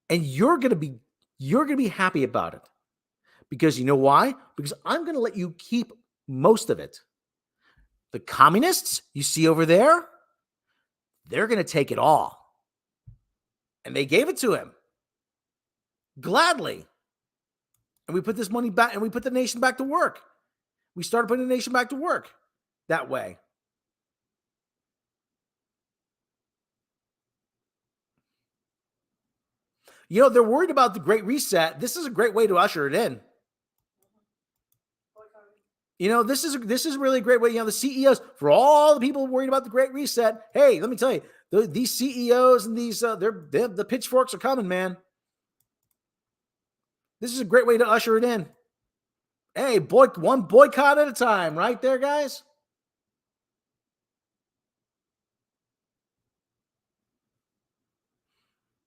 Speaker 1: and you're going to be happy about it, because you know why? Because I'm going to let you keep most of it. The communists you see over there, they're going to take it all. And they gave it to him gladly. And we put this money back, and we put the nation back to work. We started putting the nation back to work that way. You know, they're worried about the Great Reset. This is a great way to usher it in. You know, this is really a great way. You know, the CEOs, for all the people worried about the Great Reset, hey, let me tell you, these CEOs and these the pitchforks are coming, man. This is a great way to usher it in. Hey, one boycott at a time, right there, guys.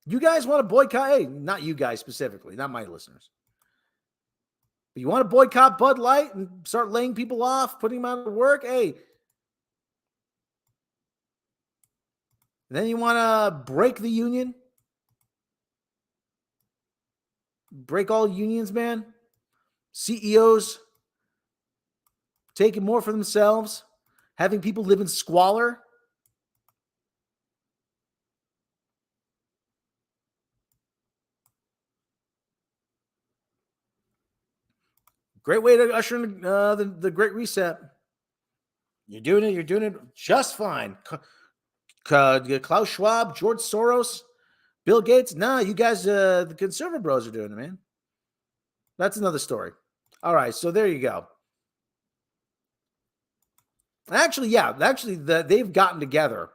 Speaker 1: You guys want to boycott? Hey, not you guys specifically, not my listeners. But you want to boycott Bud Light and start laying people off, putting them out of work? Hey. And then you want to break the union? Break all unions, man? CEOs taking more for themselves? Having people live in squalor? Great way to usher in the Great Reset. You're doing it just fine. Klaus Schwab, George Soros, Bill Gates. Nah, you guys, the conservative bros are doing it, man. That's another story. All right, so there you go. Actually, they've gotten together.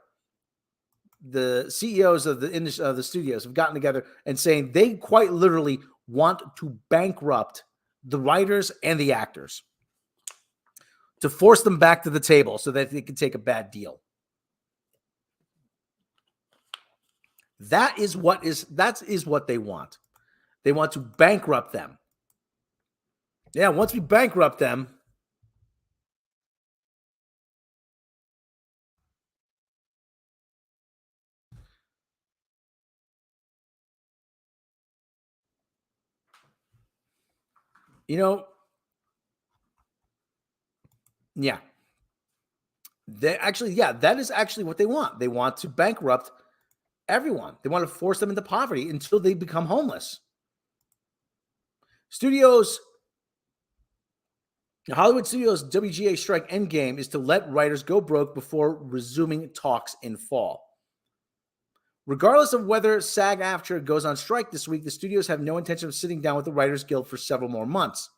Speaker 1: The CEOs of the studios have gotten together and saying they quite literally want to bankrupt the writers and the actors to force them back to the table so that they can take a bad deal. That is what they want. They want to bankrupt them. Yeah, once we bankrupt them, you know, yeah. That is actually what they want. They want to bankrupt everyone. They want to force them into poverty until they become homeless. Hollywood Studios' WGA strike endgame is to let writers go broke before resuming talks in fall. Regardless of whether SAG AFTRA goes on strike this week, the studios have no intention of sitting down with the Writers Guild for several more months.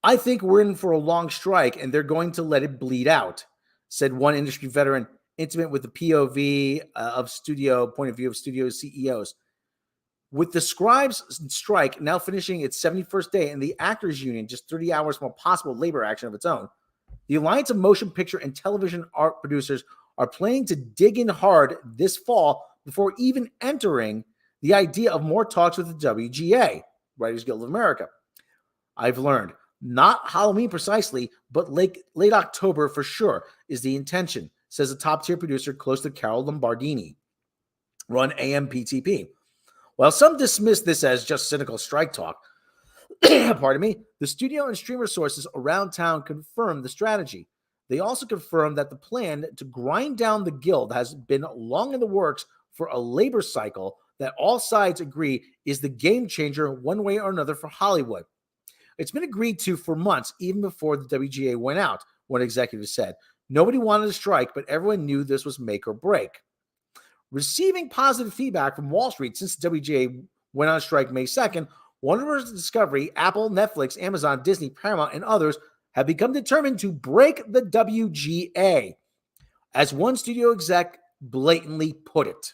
Speaker 1: I think we're in for a long strike, and they're going to let it bleed out, said one industry veteran intimate with the POV point of view of studio CEOs. With the scribes' strike now finishing its 71st day and the actors' union just 30 hours from a possible labor action of its own, the Alliance of Motion Picture and Television Art Producers are planning to dig in hard this fall before even entering the idea of more talks with the WGA, Writers Guild of America. I've learned, not Halloween precisely, but late October for sure is the intention, says a top-tier producer close to Carol Lombardini, run AMPTP. While some dismiss this as just cynical strike talk, pardon me, the studio and streamer sources around town confirm the strategy. They also confirm that the plan to grind down the guild has been long in the works for a labor cycle that all sides agree is the game changer one way or another for Hollywood. It's been agreed to for months, even before the WGA went out, one executive said. Nobody wanted a strike, but everyone knew this was make or break. Receiving positive feedback from Wall Street since the WGA went on strike May 2nd, Warner Bros. Discovery, Apple, Netflix, Amazon, Disney, Paramount, and others have become determined to break the WGA, as one studio exec blatantly put it.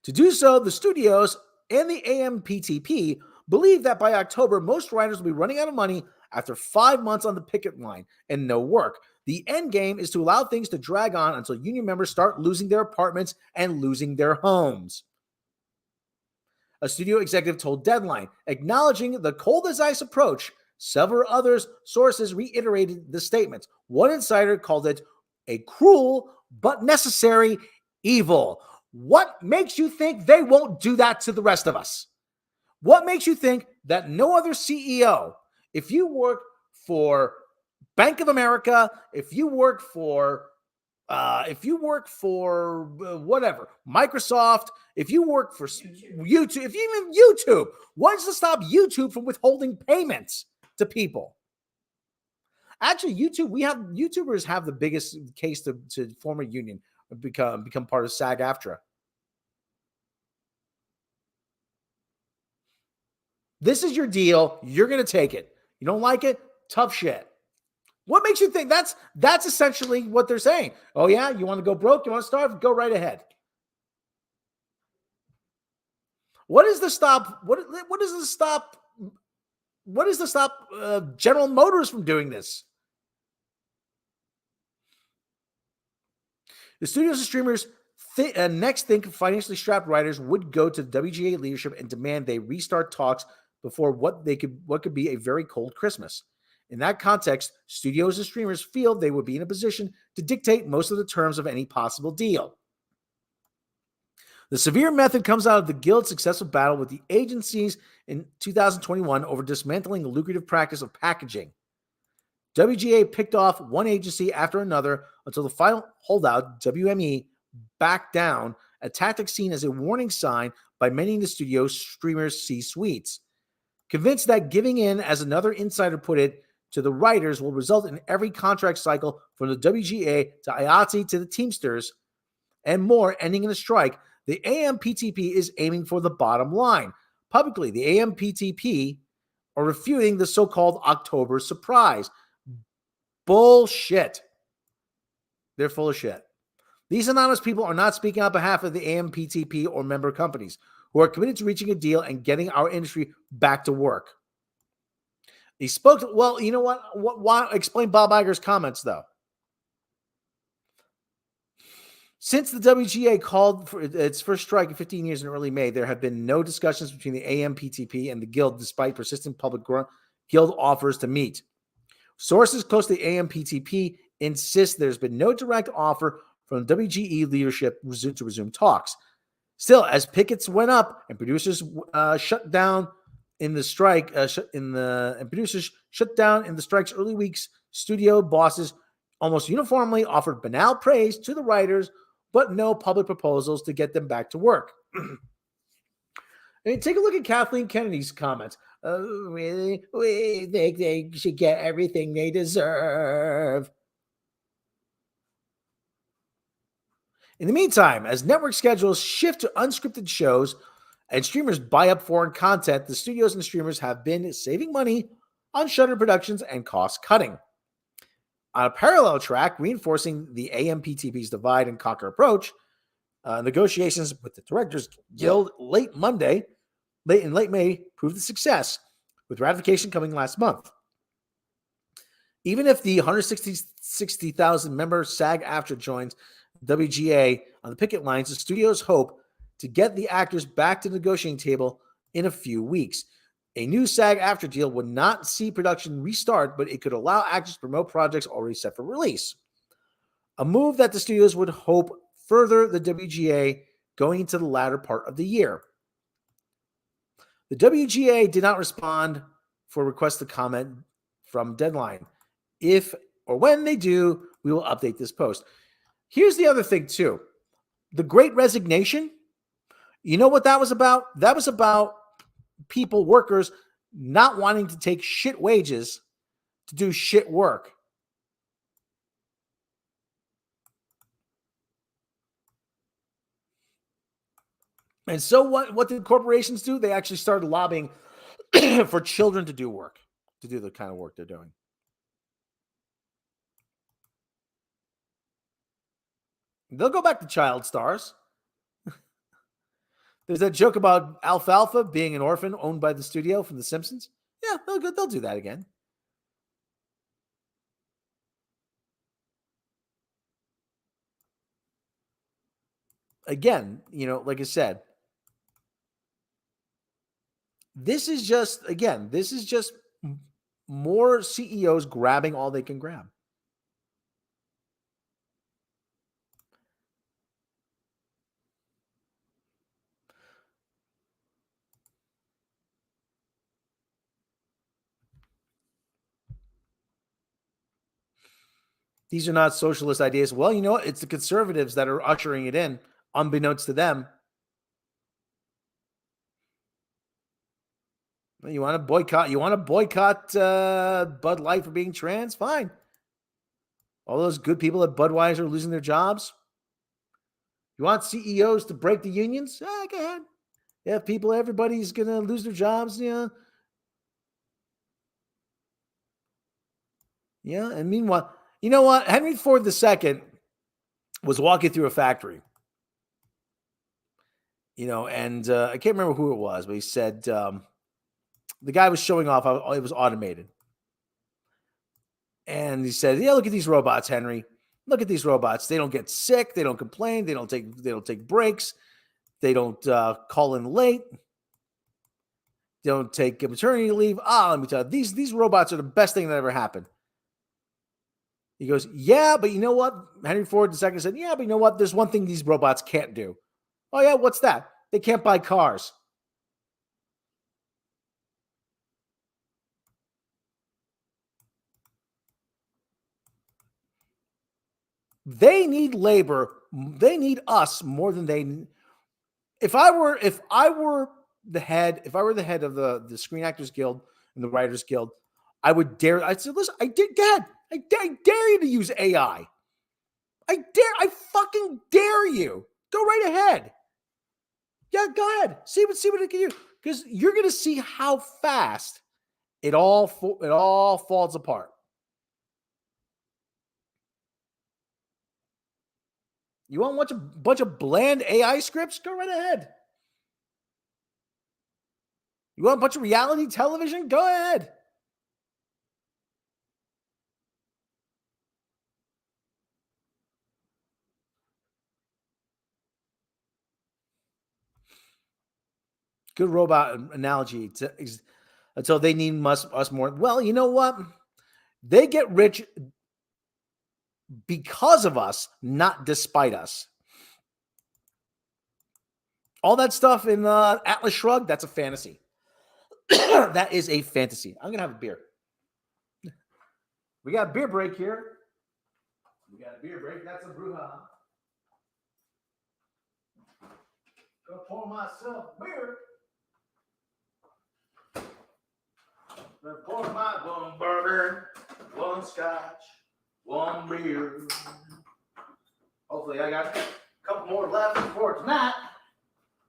Speaker 1: To do so, the studios and the AMPTP believe that by October, most writers will be running out of money after 5 months on the picket line and no work. The end game is to allow things to drag on until union members start losing their apartments and losing their homes. A studio executive told Deadline, acknowledging the cold as ice approach. Several other sources reiterated the statement. One insider called it a cruel but necessary evil. What makes you think they won't do that to the rest of us? What makes you think that no other CEO, if you work for Bank of America, if you work for if you work for whatever, Microsoft, if you work for YouTube, if you even YouTube, what's to stop YouTube from withholding payments to people? Actually, YouTubers have the biggest case to form a union, become part of SAG AFTRA. This is your deal. You're going to take it. You don't like it? Tough shit. What makes you think that's essentially what they're saying? Oh yeah, you want to go broke? You want to starve? Go right ahead. What is the stop? What is the stop? What is the stop General Motors from doing this? The studios and streamers next think financially strapped writers would go to the WGA leadership and demand they restart talks before what could be a very cold Christmas. In that context, studios and streamers feel they would be in a position to dictate most of the terms of any possible deal. The severe method comes out of the Guild's successful battle with the agencies in 2021 over dismantling the lucrative practice of packaging. WGA picked off one agency after another until the final holdout, WME, backed down, a tactic seen as a warning sign by many in the studio streamers' C-suites. Convinced that giving in, as another insider put it, to the writers will result in every contract cycle from the WGA to IATSE to the Teamsters and more ending in a strike, the AMPTP is aiming for the bottom line. Publicly, the AMPTP are refuting the so-called October surprise. Bullshit. They're full of shit. These anonymous people are not speaking on behalf of the AMPTP or member companies who are committed to reaching a deal and getting our industry back to work. He spoke to, well, you know what? Why explain Bob Iger's comments, though? Since the WGA called for its first strike in 15 years in early May, there have been no discussions between the AMPTP and the Guild, despite persistent public Guild offers to meet. Sources close to the AMPTP insist there's been no direct offer from the WGE leadership to resume talks. Still, as pickets went up and producers shut down in the strike, and producers shut down in the strike's early weeks, studio bosses almost uniformly offered banal praise to the writers, but no public proposals to get them back to work. I mean, take a look at Kathleen Kennedy's comments. We think they should get everything they deserve. In the meantime, as network schedules shift to unscripted shows and streamers buy up foreign content, the studios and streamers have been saving money on Shudder productions and cost cutting. On a parallel track, reinforcing the AMPTP's divide and conquer approach, negotiations with the Directors Guild late May proved a success, with ratification coming last month. Even if the 160,000 member SAG AFTRA joins WGA on the picket lines, the studios hope to get the actors back to the negotiating table in a few weeks. A new SAG AFTRA deal would not see production restart, but it could allow actors to promote projects already set for release. A move that the studios would hope further the WGA going into the latter part of the year. The WGA did not respond for requests to comment from Deadline. If or when they do, we will update this post. Here's the other thing, too. The Great Resignation, you know what that was about? That was about people, workers, not wanting to take shit wages to do shit work. And so what did corporations do? They actually started lobbying for children to do work, to do the kind of work they're doing. They'll go back to child stars. There's that joke about Alfalfa being an orphan owned by the studio from The Simpsons. Yeah, they'll do that again. Again, like I said, this is just more CEOs grabbing all they can grab. These are not socialist ideas. Well, you know what? It's the conservatives that are ushering it in, unbeknownst to them. You want to boycott? You want to boycott Bud Light for being trans? Fine. All those good people at Budweiser are losing their jobs. You want CEOs to break the unions? Go ahead. Yeah, people, everybody's going to lose their jobs. Yeah. Yeah. And meanwhile, you know what? Henry Ford II was walking through a factory. And I can't remember who it was, but he said the guy was showing off how it was automated. And he said, "Yeah, look at these robots, Henry. Look at these robots. They don't get sick. They don't complain. They don't take breaks. They don't call in late. They don't take maternity leave. Let me tell you, these robots are the best thing that ever happened." He goes, "Yeah, but you know what?" Henry Ford II said, "Yeah, but you know what? There's one thing these robots can't do." "Oh yeah, what's that?" "They can't buy cars." They need labor. They need us more than they need. If I were the head of the Screen Actors Guild and the Writers Guild, I would dare. I'd say, "Listen, I dare you to use AI. I fucking dare you. Go right ahead. Yeah, go ahead. See what it can do, because you're gonna see how fast it all falls apart." You want to watch a bunch of bland AI scripts? Go right ahead. You want a bunch of reality television? Go ahead. Good robot analogy. Until they need us more. Well, you know what? They get rich because of us, not despite us. All that stuff in Atlas Shrugged, that's a fantasy. That is a fantasy. I'm going to have a beer. We got a beer break here. That's a brouhaha. Gonna pour myself a beer. Gonna pour my one bourbon, one scotch, one beer. Hopefully I got a couple more left before tonight.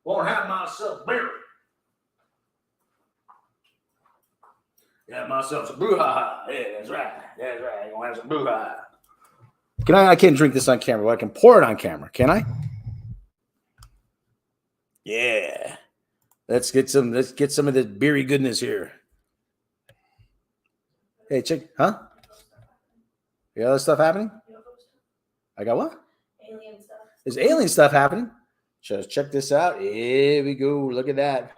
Speaker 1: Won't have myself a beer. Got myself some brouhaha. Yeah, that's right. I'm gonna have some brouhaha. I can't drink this on camera, but I can pour it on camera. Can I? Yeah. Let's get some of this beery goodness here. Hey, check, huh? You got other stuff happening? I got what?
Speaker 4: Alien stuff.
Speaker 1: There's alien stuff happening. Just check this out. Here we go. Look at that.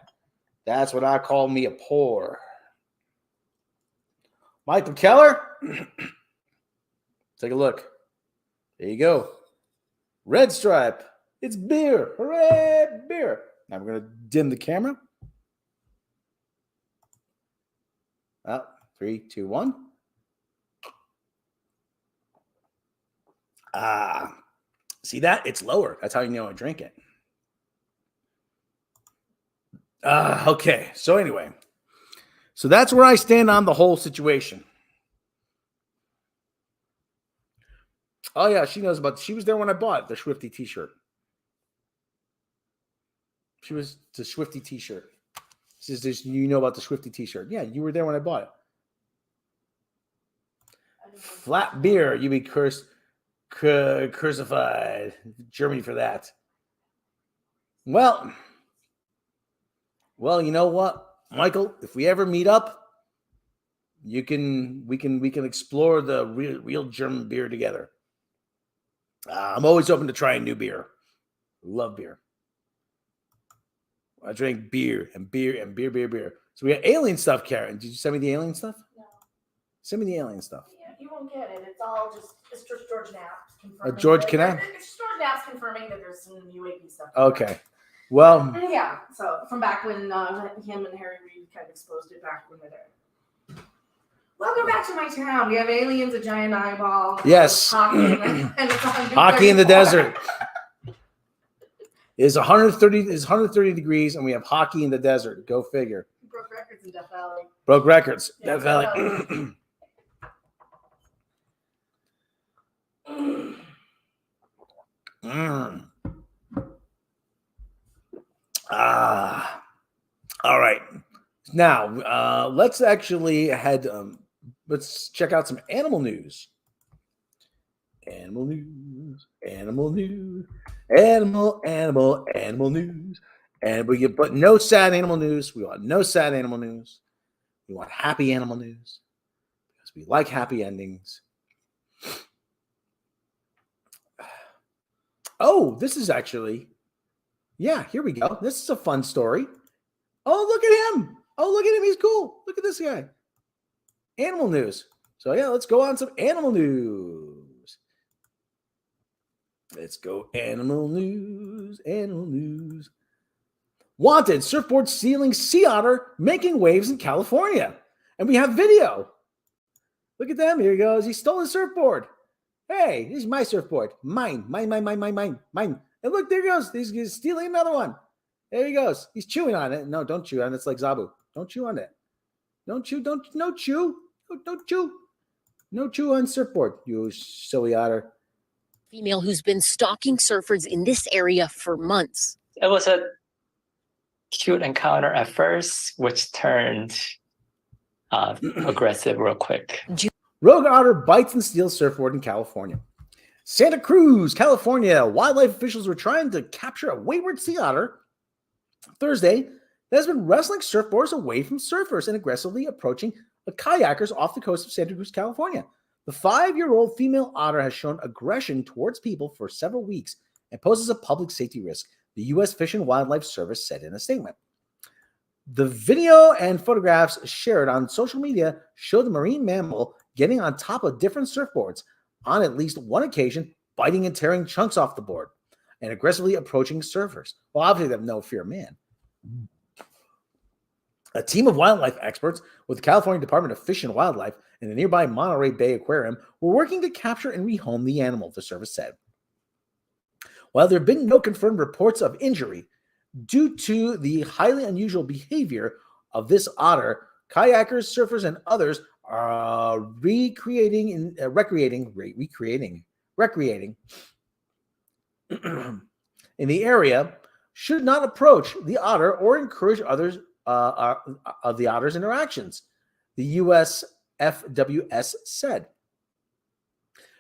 Speaker 1: That's what I call me a pour. Michael Keller. Take a look. There you go. Red Stripe. It's beer. Hooray, beer. Now we're going to dim the camera. 3, 2, 1. See that? It's lower. That's how you know I drink it. Okay. So anyway. So that's where I stand on the whole situation. Oh, yeah. She knows she was there when I bought the Swifty t-shirt. She was the Swifty t-shirt. Says, you know about the Swifty t-shirt. Yeah, you were there when I bought it. Flat beer. You be crucified. Germany for that. Well, you know what, Michael? If we ever meet up, we can explore the real German beer together. I'm always open to trying new beer. Love beer. I drink beer and beer and beer. So we got alien stuff, Karen. Did you send me the alien stuff?
Speaker 4: No.
Speaker 1: Send me the alien stuff.
Speaker 4: Yeah, you won't get it. It's just George N.A.P.S confirming.
Speaker 1: George N.A.P.S?
Speaker 4: It's just George N.A.P.S confirming that there's some UAP stuff.
Speaker 1: Okay. Well.
Speaker 4: Yeah. So from back when him and Harry Reid kind of exposed it back when they're there. Welcome back to my town. We have aliens, a giant eyeball.
Speaker 1: Yes.
Speaker 4: Hockey, and it's on
Speaker 1: Hockey in the
Speaker 4: 34.
Speaker 1: desert. It's 130 degrees, and we have hockey in the desert. Go figure.
Speaker 4: Broke records in Death Valley.
Speaker 1: Broke records.
Speaker 4: Yeah,
Speaker 1: Death Valley. All right. Now, let's actually head. Let's check out some animal news. Animal news. Animal news. Animal news. And but no sad animal news. We want no sad animal news. We want happy animal news because we like happy endings. Oh, this is actually, yeah, here we go. This is a fun story. Oh, look at him. Oh, look at him. He's cool. Look at this guy. Animal news. So, yeah, let's go on some animal news. Let's go animal news. Animal news. Wanted surfboard stealing sea otter making waves in California. And we have video. Look at them. Here he goes. He stole his surfboard. Hey, this is my surfboard. Mine. And look, there he goes. He's stealing another one. There he goes. He's chewing on it. No, don't chew on it. It's like Zabu. Don't chew on it. No chew. Don't chew. No chew on surfboard, you silly otter.
Speaker 9: Female who's been stalking surfers in this area for months.
Speaker 10: It was a cute encounter at first, which turned aggressive real quick.
Speaker 1: Rogue otter bites and steals surfboard in California. Santa Cruz, California. Wildlife officials were trying to capture a wayward sea otter Thursday that has been wrestling surfboards away from surfers and aggressively approaching the kayakers off the coast of Santa Cruz, California. The 5-year-old female otter has shown aggression towards people for several weeks and poses a public safety risk, the U.S. Fish and Wildlife Service said in a statement. The video and photographs shared on social media show the marine mammal getting on top of different surfboards on at least one occasion, biting and tearing chunks off the board and aggressively approaching surfers. Well, obviously they have no fear of man. A team of wildlife experts with the California Department of Fish and Wildlife and the nearby Monterey Bay Aquarium were working to capture and rehome the animal, the service said. While there have been no confirmed reports of injury, due to the highly unusual behavior of this otter, kayakers, surfers, and others are recreating in the area should not approach the otter or encourage others of the otter's interactions, the USFWS said.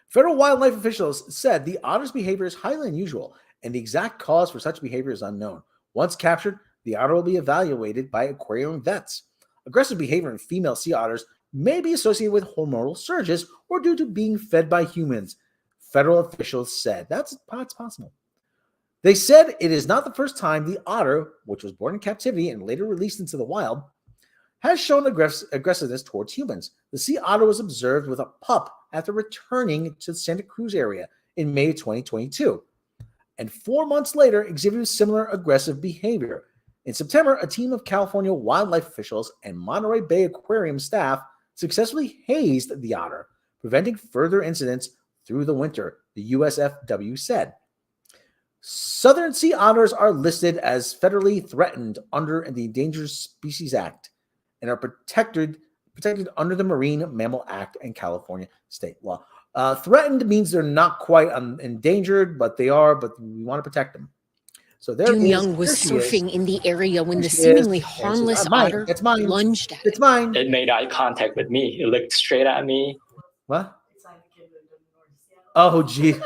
Speaker 1: Federal wildlife officials said the otter's behavior is highly unusual and the exact cause for such behavior is unknown. Once captured, the otter will be evaluated by aquarium vets. Aggressive behavior in female sea otters may be associated with hormonal surges or due to being fed by humans, federal officials said. That's possible. They said it is not the first time the otter, which was born in captivity and later released into the wild, has shown aggressiveness towards humans. The sea otter was observed with a pup after returning to the Santa Cruz area in May 2022. And 4 months later, exhibited similar aggressive behavior. In September, a team of California wildlife officials and Monterey Bay Aquarium staff successfully hazed the otter, preventing further incidents through the winter, the USFW said. Southern sea otters are listed as federally threatened under the Endangered Species Act and are protected under the Marine Mammal Act and California state law. Threatened means they're not quite endangered, but they are, but we want to protect them. So
Speaker 9: June Young was surfing in the area when the seemingly harmless otter lunged at him.
Speaker 1: It's mine.
Speaker 10: It made eye contact with me. It looked straight at me.
Speaker 1: What? Oh, geez.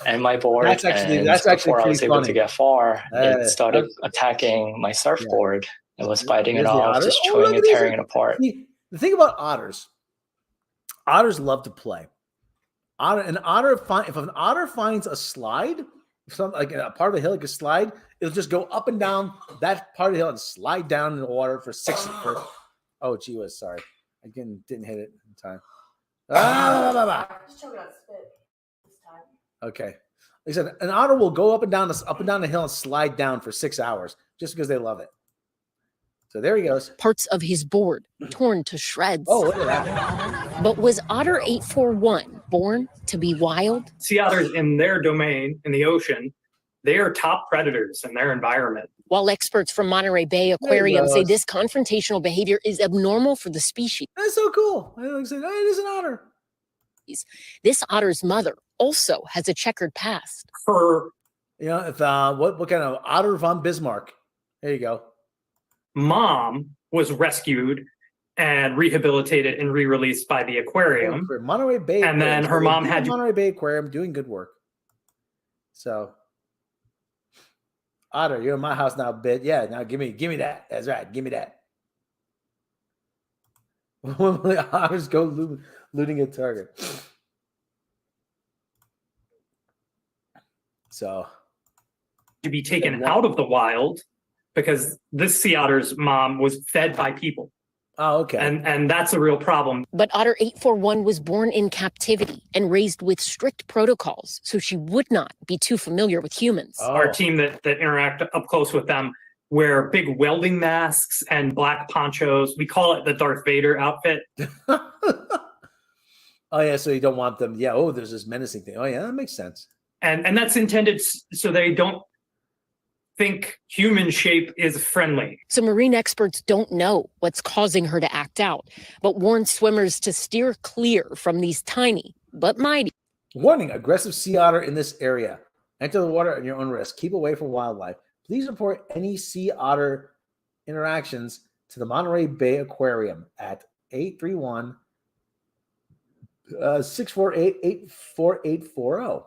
Speaker 10: And my board.
Speaker 1: That's actually
Speaker 10: before I was
Speaker 1: pretty
Speaker 10: able
Speaker 1: funny.
Speaker 10: to get far, it started attacking my surfboard. It was biting it off, just chewing and tearing it apart.
Speaker 1: The thing about otters love to play. If an otter finds a slide, something like a part of the hill, like a slide, it'll just go up and down that part of the hill and slide down in the water oh, gee whiz, sorry. I didn't hit it in time. Okay. Like I said, an otter will go up and down the hill and slide down for 6 hours just because they love it. So there he goes.
Speaker 9: Parts of his board torn to shreds.
Speaker 1: Oh, look at that.
Speaker 9: But was Otter 841 born to be wild?
Speaker 11: Sea otters in their domain, in the ocean, they are top predators in their environment.
Speaker 9: While experts from Monterey Bay Aquarium say this confrontational behavior is abnormal for the species.
Speaker 1: That's so cool. I said, it is an otter.
Speaker 9: This otter's mother also has a checkered past.
Speaker 11: Her,
Speaker 1: if what kind of Otter von Bismarck? There you go.
Speaker 11: Mom was rescued and rehabilitated and re-released by the aquarium.
Speaker 1: Monterey Bay.
Speaker 11: And then her mom had
Speaker 1: Monterey Bay Aquarium doing good work. So, Otter, you're in my house now, bit. Yeah, now give me that. That's right. Give me that. Otters go looting a target. So,
Speaker 11: to be taken out of the wild because this sea otter's mom was fed by people.
Speaker 1: Oh, okay.
Speaker 11: And that's a real problem.
Speaker 9: But Otter 841 was born in captivity and raised with strict protocols, so she would not be too familiar with humans.
Speaker 11: Oh. Our team that interact up close with them wear big welding masks and black ponchos. We call it the Darth Vader outfit.
Speaker 1: Oh, yeah, so you don't want them. Yeah, oh, there's this menacing thing. Oh, yeah, that makes sense.
Speaker 11: And that's intended so they don't think human shape is friendly.
Speaker 9: So marine experts don't know what's causing her to act out, but warn swimmers to steer clear from these tiny but mighty.
Speaker 1: Warning, aggressive sea otter in this area. Enter the water at your own risk. Keep away from wildlife. Please report any sea otter interactions to the Monterey Bay Aquarium at 831-648-8440.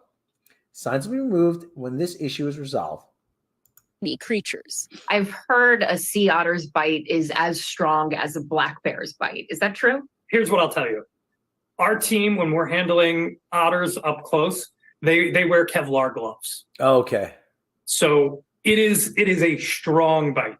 Speaker 1: Signs will be removed when this issue is resolved.
Speaker 9: Creatures.
Speaker 12: I've heard a sea otter's bite is as strong as a black bear's bite. Is that true?
Speaker 11: Here's what I'll tell you. Our team, when we're handling otters up close, they wear Kevlar gloves.
Speaker 1: Okay.
Speaker 11: So it is a strong bite.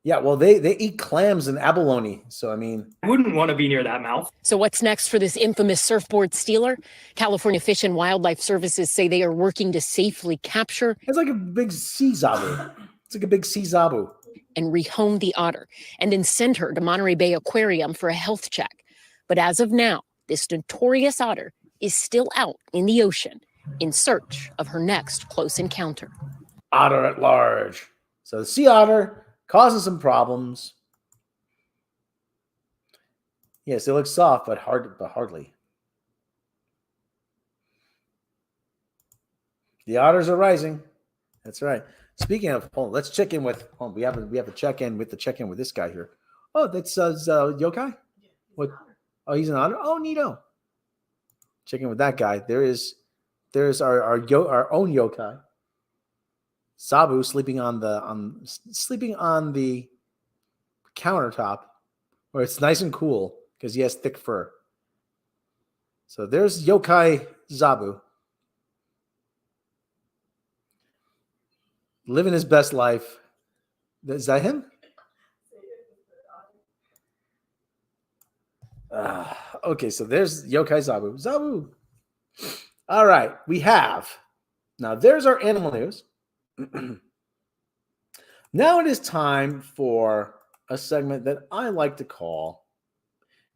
Speaker 1: Yeah, well, they eat clams and abalone. So, I mean,
Speaker 11: I wouldn't want to be near that mouth.
Speaker 9: So what's next for this infamous surfboard stealer? California Fish and Wildlife Services say they are working to safely capture.
Speaker 1: It's like a big sea zabu. It's like a big sea zabu.
Speaker 9: And rehome the otter and then send her to Monterey Bay Aquarium for a health check. But as of now, this notorious otter is still out in the ocean in search of her next close encounter.
Speaker 1: Otter at large. So the sea otter causing some problems. Yes, it looks soft, but hardly. The otters are rising. That's right. Speaking of, let's check in with. We have a check in with this guy here. Oh, that's yokai. What? Oh, he's an otter. Oh, neato. Check in with that guy. There's our own yokai. Sabu sleeping on the countertop where it's nice and cool because he has thick fur. So there's yokai Zabu living his best life. Is that him? Okay, so there's yokai Zabu. All right, we have. Now there's our animal news. Now it is time for a segment that I like to call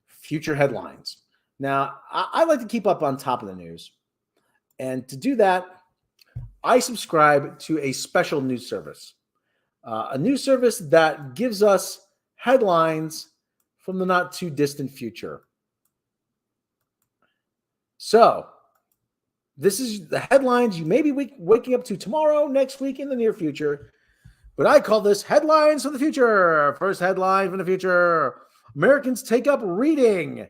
Speaker 1: Future Headlines. Now, I like to keep up on top of the news. And to do that, I subscribe to a special news service. A news service that gives us headlines from the not too distant future. So, this is the headlines you may be waking up to tomorrow, next week, in the near future. But I call this Headlines for the Future. First headline from the future. Americans take up reading.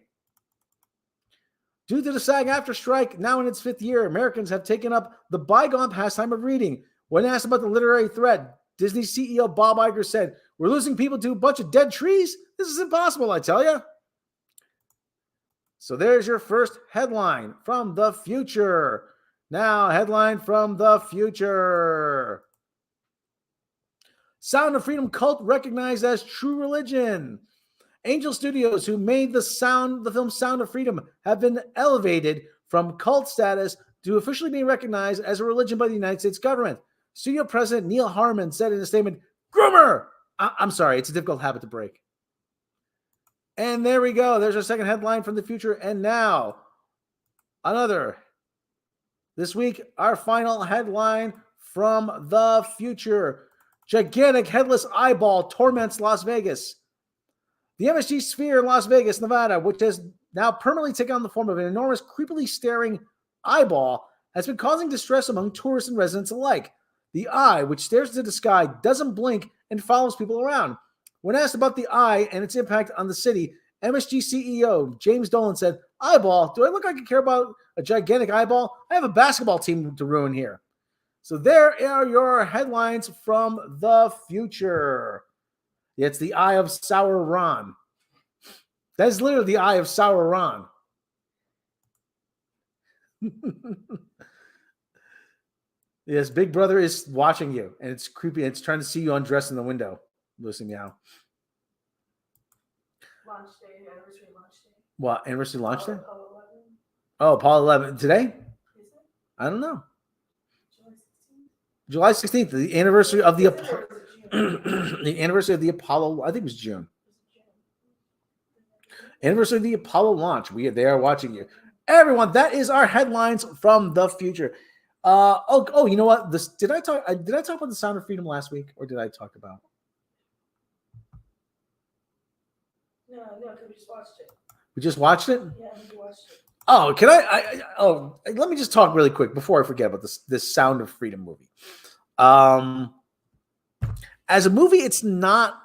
Speaker 1: Due to the SAG AFTRA strike, now in its 5th year, Americans have taken up the bygone pastime of reading. When asked about the literary threat, Disney CEO Bob Iger said, "We're losing people to a bunch of dead trees? This is impossible, I tell you." So there's your first headline from the future. Now, headline from the future. Sound of Freedom cult recognized as true religion. Angel Studios, who made the film Sound of Freedom, have been elevated from cult status to officially being recognized as a religion by the United States government. Studio president Neil Harmon said in a statement, "Groomer, I'm sorry. It's a difficult habit to break. And there we go. There's our second headline from the future. And now, another. This week, our final headline from the future. Gigantic headless eyeball torments Las Vegas. The MSG Sphere in Las Vegas, Nevada, which has now permanently taken on the form of an enormous, creepily staring eyeball, has been causing distress among tourists and residents alike. The eye, which stares into the sky, doesn't blink and follows people around. When asked about the eye and its impact on the city, MSG CEO James Dolan said, "Eyeball? Do I look like I care about a gigantic eyeball? I have a basketball team to ruin here." So there are your headlines from the future. It's the Eye of Sauron. That is literally the Eye of Sauron. Yes, Big Brother is watching you, and it's creepy. It's trying to see you undressed in the window. Listen, meow.
Speaker 4: Launch day, anniversary launch day.
Speaker 1: What, anniversary launch day?
Speaker 4: Apollo 11.
Speaker 1: Oh, Apollo 11. Today?
Speaker 4: Is it?
Speaker 1: I don't know.
Speaker 4: July 16th?
Speaker 1: July 16th, the anniversary of the the anniversary of the Apollo. I think it was June. Anniversary of the Apollo launch. They are watching you, everyone. That is our headlines from the future. You know what? Did I talk about the Sound of Freedom last week, or did I talk about?
Speaker 4: No, because we just watched it.
Speaker 1: We just watched it.
Speaker 4: Yeah, we watched it.
Speaker 1: Oh, can let me just talk really quick before I forget about this Sound of Freedom movie. As a movie, it's not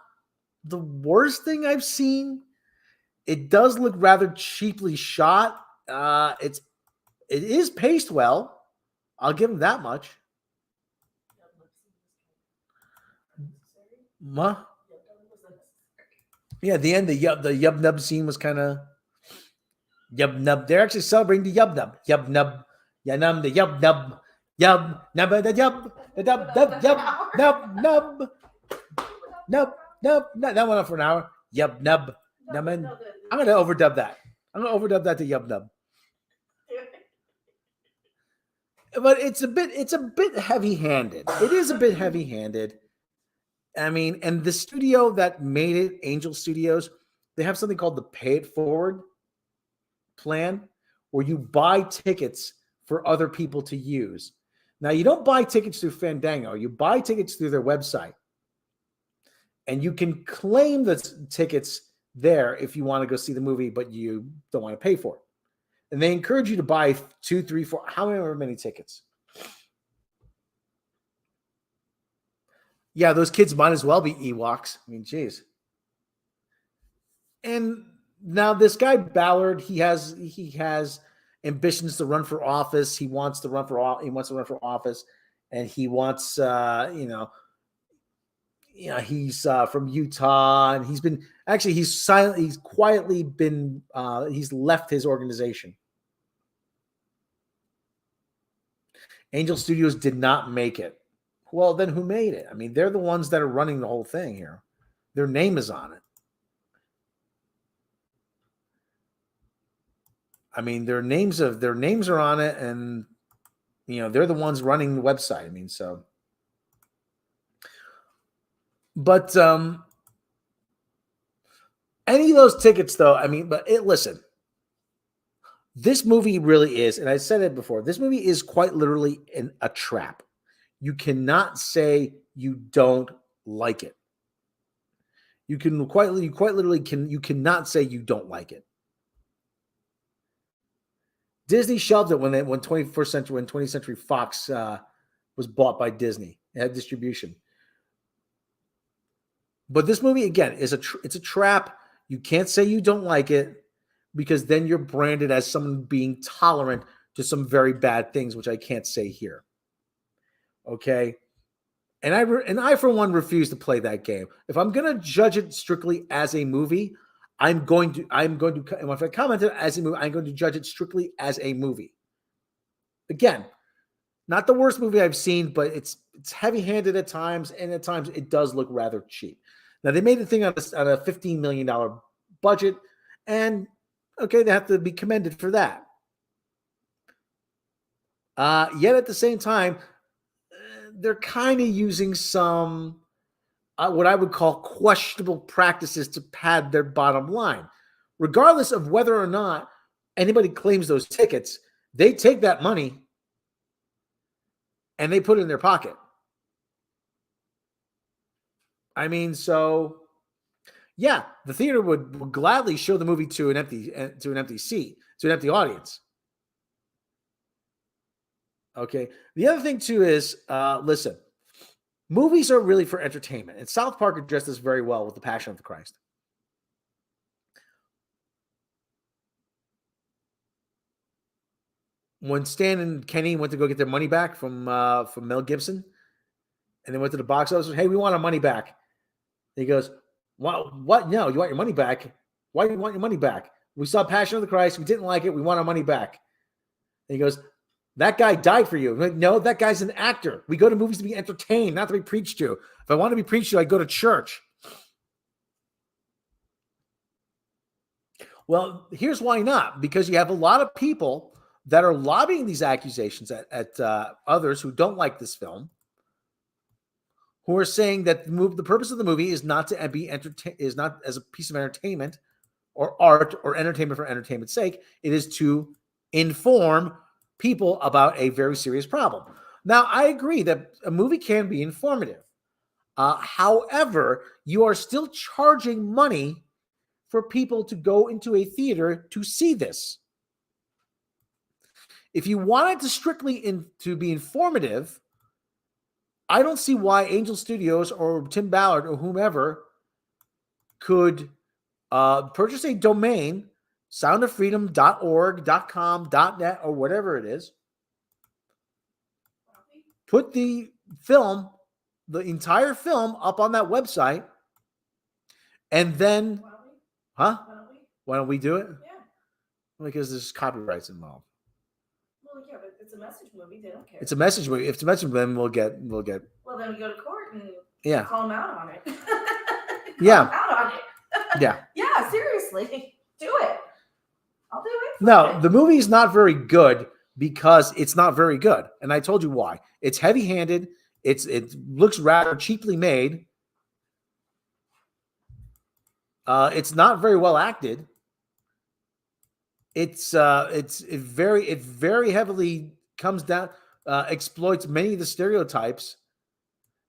Speaker 1: the worst thing I've seen. It does look rather cheaply shot. It is paced well. I'll give him that much. Yeah, at the end, the yub nub scene was kind of yub nub. They're actually celebrating the yub nub. Yub nub. Yanum the yub nub. Yub nub the yub. The dub dub yub nub nub. Nub nub. That went on for an hour. Yub nub. I'm gonna overdub that. I'm gonna overdub that to yub nub. But it's a bit heavy-handed. It is a bit heavy-handed. I mean, and the studio that made it, Angel Studios, they have something called the Pay It Forward plan, where you buy tickets for other people to use. Now, you don't buy tickets through Fandango. You buy tickets through their website. And you can claim the tickets there if you want to go see the movie, but you don't want to pay for it. And they encourage you to buy 2, 3, 4, however many tickets. Yeah, those kids might as well be Ewoks. I mean, geez. And now this guy Ballard, he has ambitions to run for office. He wants to run for office, and he wants he's from Utah, and he's quietly been he's left his organization. Angel Studios did not make it. Well, then who made it? I mean, they're the ones that are running the whole thing here. Their name is on it. I mean, their names are on it, and they're the ones running the website. I mean, so. But any of those tickets, though, I mean, listen. This movie really is, and I said it before, this movie is quite literally a trap. You cannot say you don't like it. You cannot say you don't like it. Disney shelved it when 20th Century Fox was bought by Disney. It had distribution. But this movie, again, it's a trap. You can't say you don't like it, because then you're branded as someone being tolerant to some very bad things, which I can't say here. Okay? And I for one refuse to play that game. If I'm going to judge it strictly as a movie, I'm going to and if I comment it as a movie, I'm going to judge it strictly as a movie. Again, not the worst movie I've seen, but it's heavy-handed at times, and at times it does look rather cheap. Now, they made the thing on a $15 million budget, and okay, they have to be commended for that. Yet at the same time, they're kind of using some
Speaker 3: what I would call questionable practices to pad their bottom line. Regardless of whether or not anybody claims those tickets, they take that money and they put it in their pocket. I mean, so yeah, the theater would gladly show the movie to an empty seat, to an empty audience. Okay. The other thing too is, listen, movies are really for entertainment, and South Park addressed this very well with The Passion of the Christ. When Stan and Kenny went to go get their money back from Mel Gibson, and they went to the box office, hey, we want our money back. And he goes, what? No, you want your money back? Why do you want your money back? We saw Passion of the Christ. We didn't like it. We want our money back. And he goes, that guy died for you. Like, no, that guy's an actor. We go to movies to be entertained, not to be preached to. If I want to be preached to, I go to church. Well, here's why not. Because you have a lot of people that are lobbying these accusations at others who don't like this film, who are saying that the purpose of the movie is not to be is not as a piece of entertainment or art or entertainment for entertainment's sake. It is to inform people about a very serious problem. Now, I agree that a movie can be informative. However, you are still charging money for people to go into a theater to see this. If you wanted to strictly to be informative, I don't see why Angel Studios or Tim Ballard or whomever could purchase a domain, soundoffreedom.org, .com, .net, or whatever it is, put the film, the entire film, up on that website, and then, Why don't we do it?
Speaker 4: Yeah.
Speaker 3: Because there's copyrights involved.
Speaker 4: Well, yeah, but it's a message movie. They don't care.
Speaker 3: It's a message movie. If it's a message movie, then we'll get.
Speaker 4: Well, then we go to court and
Speaker 3: Yeah.
Speaker 4: call them out on it.
Speaker 3: Yeah.
Speaker 4: Call them out on it.
Speaker 3: Yeah.
Speaker 4: Yeah, seriously. Do it. I'll do it.
Speaker 3: No, the movie is not very good because it's not very good. And I told you why. It's heavy-handed. It looks rather cheaply made. It's not very well acted. It very heavily comes down, exploits many of the stereotypes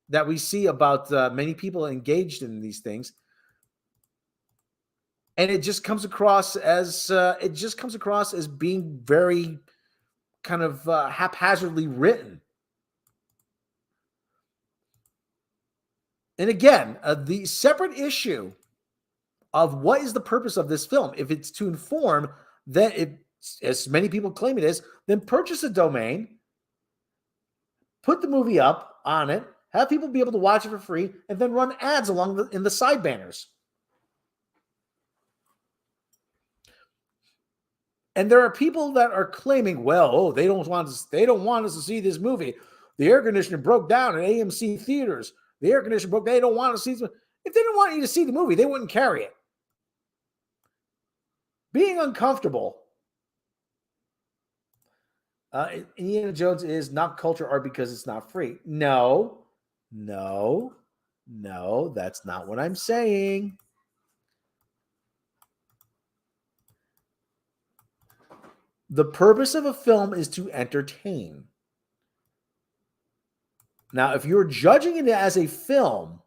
Speaker 3: that we see about many people engaged in these things. And it just comes across as being very kind of haphazardly written. And again, the separate issue of what is the purpose of this film. If it's to inform, then as many people claim it is, then purchase a domain, put the movie up on it, have people be able to watch it for free, and then run ads in the side banners. And there are people that are claiming, well, they don't want us to see this movie. The air conditioner broke down at AMC theaters. The air conditioner broke. They don't want to see this. If they didn't want you to see the movie, they wouldn't carry it. Being uncomfortable. Indiana Jones is not culture art because it's not free. No, that's not what I'm saying. The purpose of a film is to entertain. Now, if you're judging it as a film,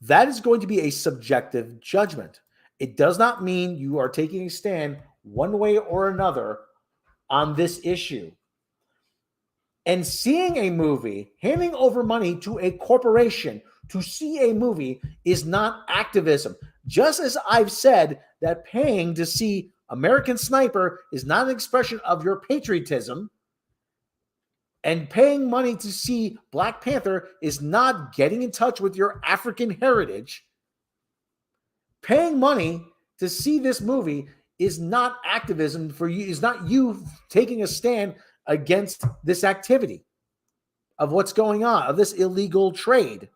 Speaker 3: that is going to be a subjective judgment. It does not mean you are taking a stand one way or another on this issue. And seeing a movie, handing over money to a corporation to see a movie is not activism. Just as I've said that paying to see American Sniper is not an expression of your patriotism, and paying money to see Black Panther is not getting in touch with your African heritage. Paying money to see this movie is not activism for you, is not you taking a stand against this activity of what's going on, of this illegal trade.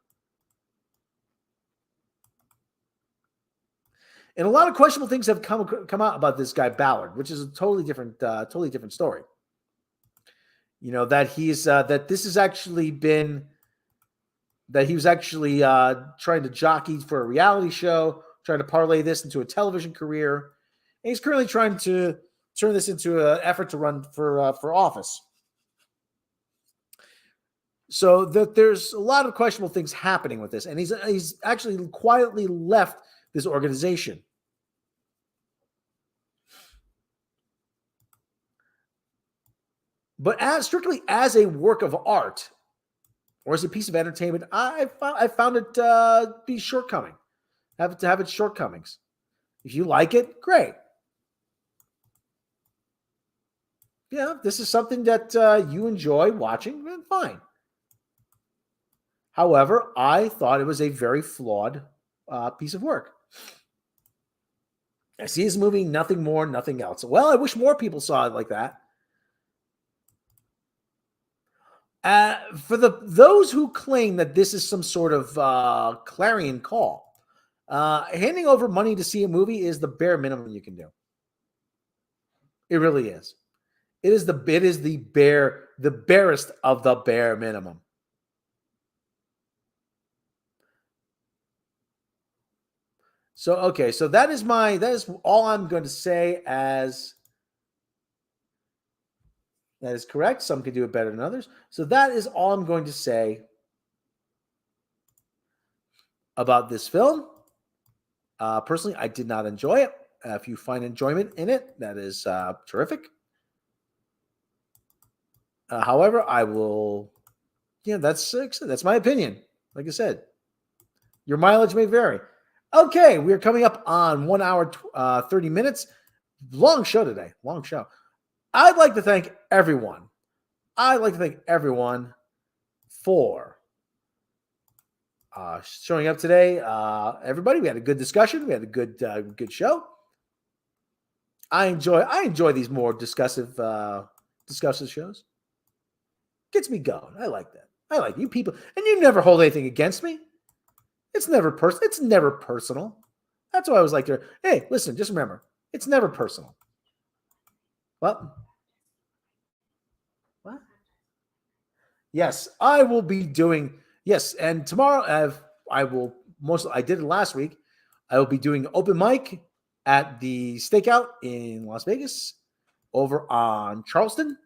Speaker 3: And a lot of questionable things have come out about this guy Ballard, which is a totally different story. You know, that he's that this has actually been
Speaker 1: that he was actually trying to jockey for a reality show, trying to parlay this into a television career. And he's currently trying to turn this into an effort to run for office. So that there's a lot of questionable things happening with this, and he's actually quietly left this organization. But strictly as a work of art or as a piece of entertainment, I found it be shortcoming. Have its shortcomings. If you like it, great. Yeah, this is something that you enjoy watching, then fine. However, I thought it was a very flawed piece of work. I see this movie, nothing more, nothing else. Well, I wish more people saw it like that. For those who claim that this is some sort of clarion call, handing over money to see a movie is the bare minimum you can do. It really is. It is the barest of the bare minimum. So okay, so that is all I'm going to say. As that is correct. Some could do it better than others. So that is all I'm going to say about this film. Personally, I did not enjoy it. If you find enjoyment in it, that is terrific. However, I will. Yeah, that's my opinion. Like I said, your mileage may vary. Okay, we are coming up on 1 hour, 30 minutes. Long show today. Long show. I'd like to thank everyone. For showing up today. Everybody, we had a good discussion. We had a good show. I enjoy these more discussive shows. Gets me going. I like that. I like you people, and you never hold anything against me. It's never personal. It's never personal. That's why I was like, hey, listen, just remember, it's never personal. What? Yes, I will be doing. Yes, and tomorrow I did it last week. I will be doing open mic at the Stakeout in Las Vegas, over on Charleston.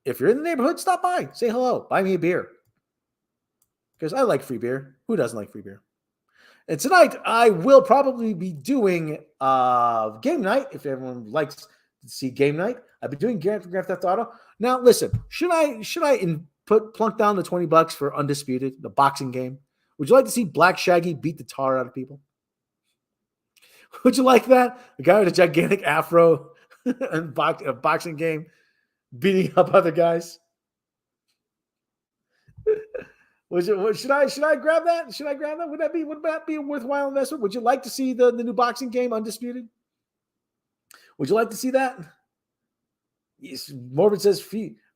Speaker 1: If you're in the neighborhood, stop by, say hello, buy me a beer, because I like free beer. Who doesn't like free beer? And tonight I will probably be doing game night. If everyone likes to see game night, I've been doing Grand Theft Auto. Now, listen, should I plunk down the $20 for Undisputed, the boxing game? Would you like to see Black Shaggy beat the tar out of people? Would you like that? A guy with a gigantic afro and a boxing game beating up other guys? Should I grab that? Should I grab that? Would that be a worthwhile investment? Would you like to see the new boxing game, Undisputed? Would you like to see that? Yes, Morbid says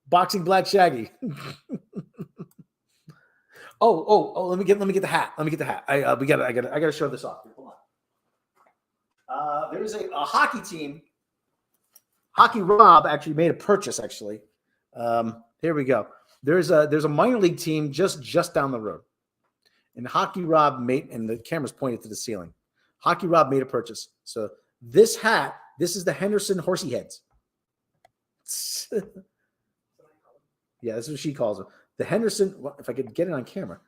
Speaker 1: boxing Black Shaggy. Oh! Let me get the hat. I gotta show this off. Hold on. There's a hockey team. Hockey Rob actually made a purchase. Actually, here we go. There's a minor league team just down the road, and Hockey Rob and the camera's pointed to the ceiling. Hockey Rob made a purchase. So this hat, this is the Henderson Horsey Heads. Yeah, that's what she calls them. The Henderson, well, if I could get it on camera,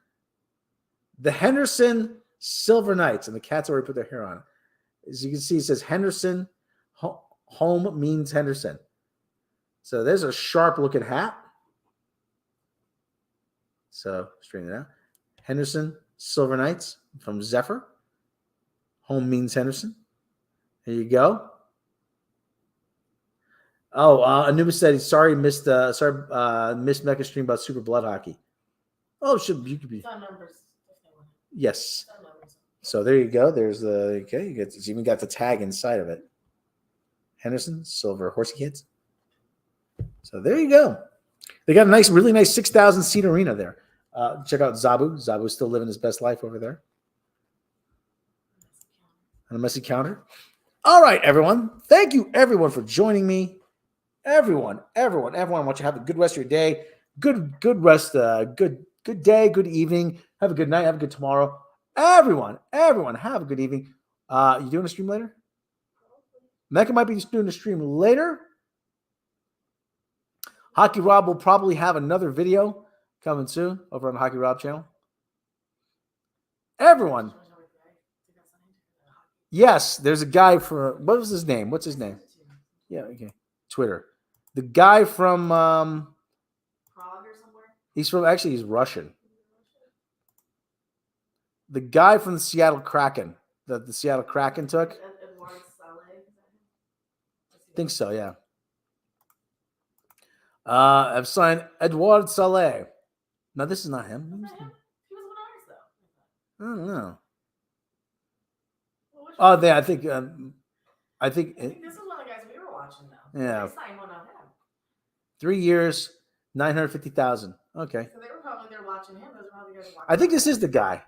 Speaker 1: the Henderson Silver Knights, and the cats already put their hair on it. As you can see, it says Henderson. Home means Henderson. So there's a sharp looking hat. So straighten it out. Henderson Silver Knights from Zephyr. Home means Henderson. There you go. Oh, Anubis said he's sorry missed Mecca stream about Super Blood Hockey. Oh, you could be. Yes. So there you go. There's it's even got the tag inside of it. Henderson Silver Horsey Kids. So there you go. They got a really nice 6,000 seat arena there. Check out Zabu. Zabu's still living his best life over there. On a messy counter. All right, everyone. Thank you, everyone, for joining me. Everyone. I want you to have a good rest of your day. Good rest. Good good day, good evening. Have a good night. Have a good tomorrow. Everyone, have a good evening. You doing a stream later? Mecca might be doing a stream later. Hockey Rob will probably have another video coming soon over on the Hockey Rob channel. Everyone. Yes, there's a guy for, what was his name? What's his name? Yeah, okay. Twitter. The guy from
Speaker 4: Prague or somewhere?
Speaker 1: He's Russian. The guy from the Seattle Kraken that the Seattle Kraken took. I think so, yeah. I've signed Edouard Saleh. No, this is not him.
Speaker 4: He was one of ours, though.
Speaker 1: I don't know. Oh, I think
Speaker 4: this is one of the guys we were watching, though.
Speaker 1: Yeah.
Speaker 4: They signed one on him.
Speaker 1: 3 years, 950,000. Okay.
Speaker 4: So they were probably there watching him. Those were probably the guys watching
Speaker 1: I think this is the guy.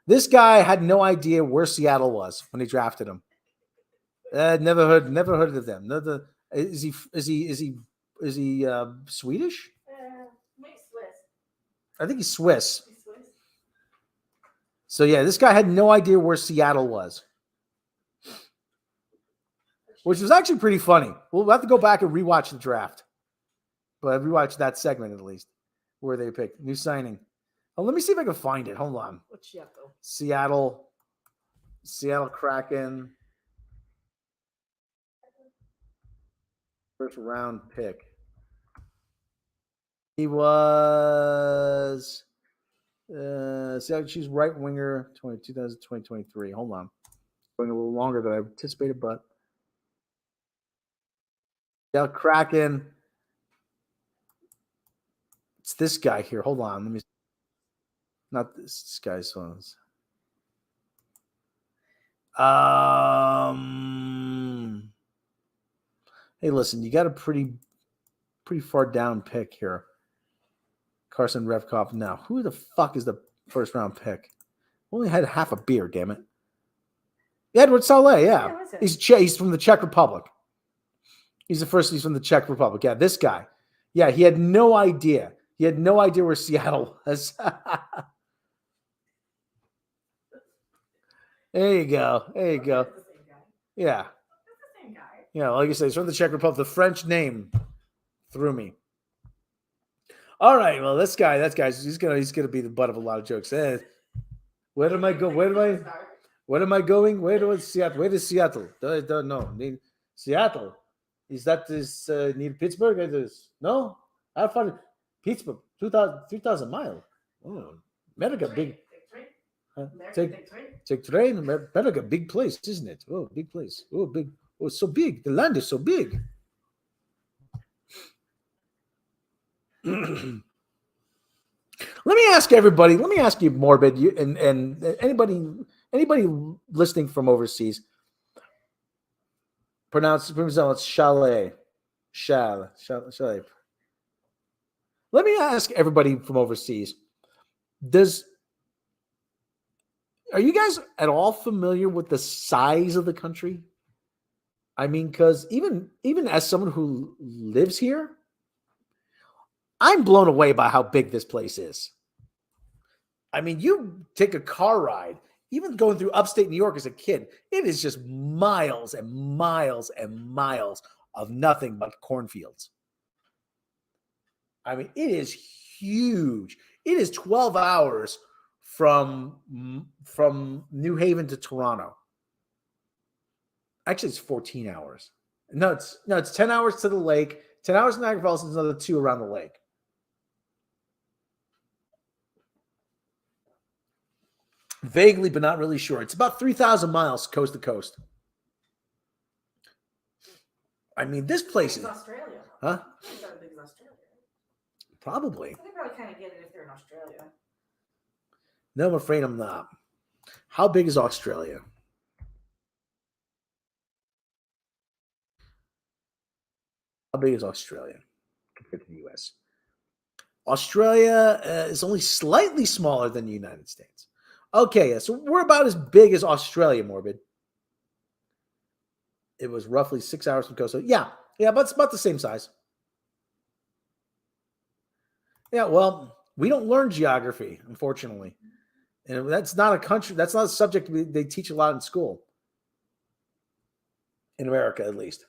Speaker 1: This guy had no idea where Seattle was when he drafted him. Never heard of them. Is he Swedish?
Speaker 4: Maybe Swiss.
Speaker 1: I think he's Swiss. So yeah, this guy had no idea where Seattle was, which was actually pretty funny. We'll have to go back and rewatch the draft, but rewatch that segment at least where they picked new signing. Oh, let me see if I can find it. Hold on. Seattle Kraken first round pick. He was she's right winger 2023. Hold on. Going a little longer than I anticipated, but Seattle Kraken. It's this guy here. Hold on. Let me. Not this guy's phones. Hey, listen, you got a pretty far down pick here. Carson Revkov. Now, who the fuck is the first round pick? Only had half a beer, damn it. Edward Saleh, yeah. He's from the Czech Republic. He's from the Czech Republic. Yeah, this guy. Yeah, he had no idea. He had no idea where Seattle was. There you go. Yeah. Yeah, like I said, he's from the Czech Republic. The French name threw me. All right, well, this guy's gonna be the butt of a lot of jokes. Where am I going? Where am I going? Where is Seattle? Where is Seattle? I don't know. Seattle. Is that near Pittsburgh? It is. No? How far? Pittsburgh, 3,000 miles. Oh, America, big. Take train. America, big place, isn't it? Oh, big place. Oh, big. Oh, so big. The land is so big. Let me ask everybody. Let me ask you, Morbid, and anybody listening from overseas. Pronounce it chalet. Chalet. Let me ask everybody from overseas. Are you guys at all familiar with the size of the country? I mean, because even as someone who lives here, I'm blown away by how big this place is. I mean, you take a car ride, even going through upstate New York as a kid, it is just miles and miles and miles of nothing but cornfields. I mean, it is huge. It is 12 hours from New Haven to Toronto. Actually, it's 14 hours. No, it's 10 hours to the lake, 10 hours to Niagara Falls, and another 2 around the lake. Vaguely, but not really sure. It's about 3,000 miles coast to coast. I mean, this place is
Speaker 4: Australia.
Speaker 1: Huh?
Speaker 4: It's not as big as Australia.
Speaker 1: Probably.
Speaker 4: They probably kind of get it if they're in Australia.
Speaker 1: No, I'm afraid I'm not. How big is Australia? How big is Australia compared to the U.S.? Australia is only slightly smaller than the United States. Okay, so we're about as big as Australia, Morbid. It was roughly 6 hours from coast. So yeah, but it's about the same size. Yeah, well, We don't learn geography, unfortunately. And that's not a country. That's not a subject they teach a lot in school. In America, at least.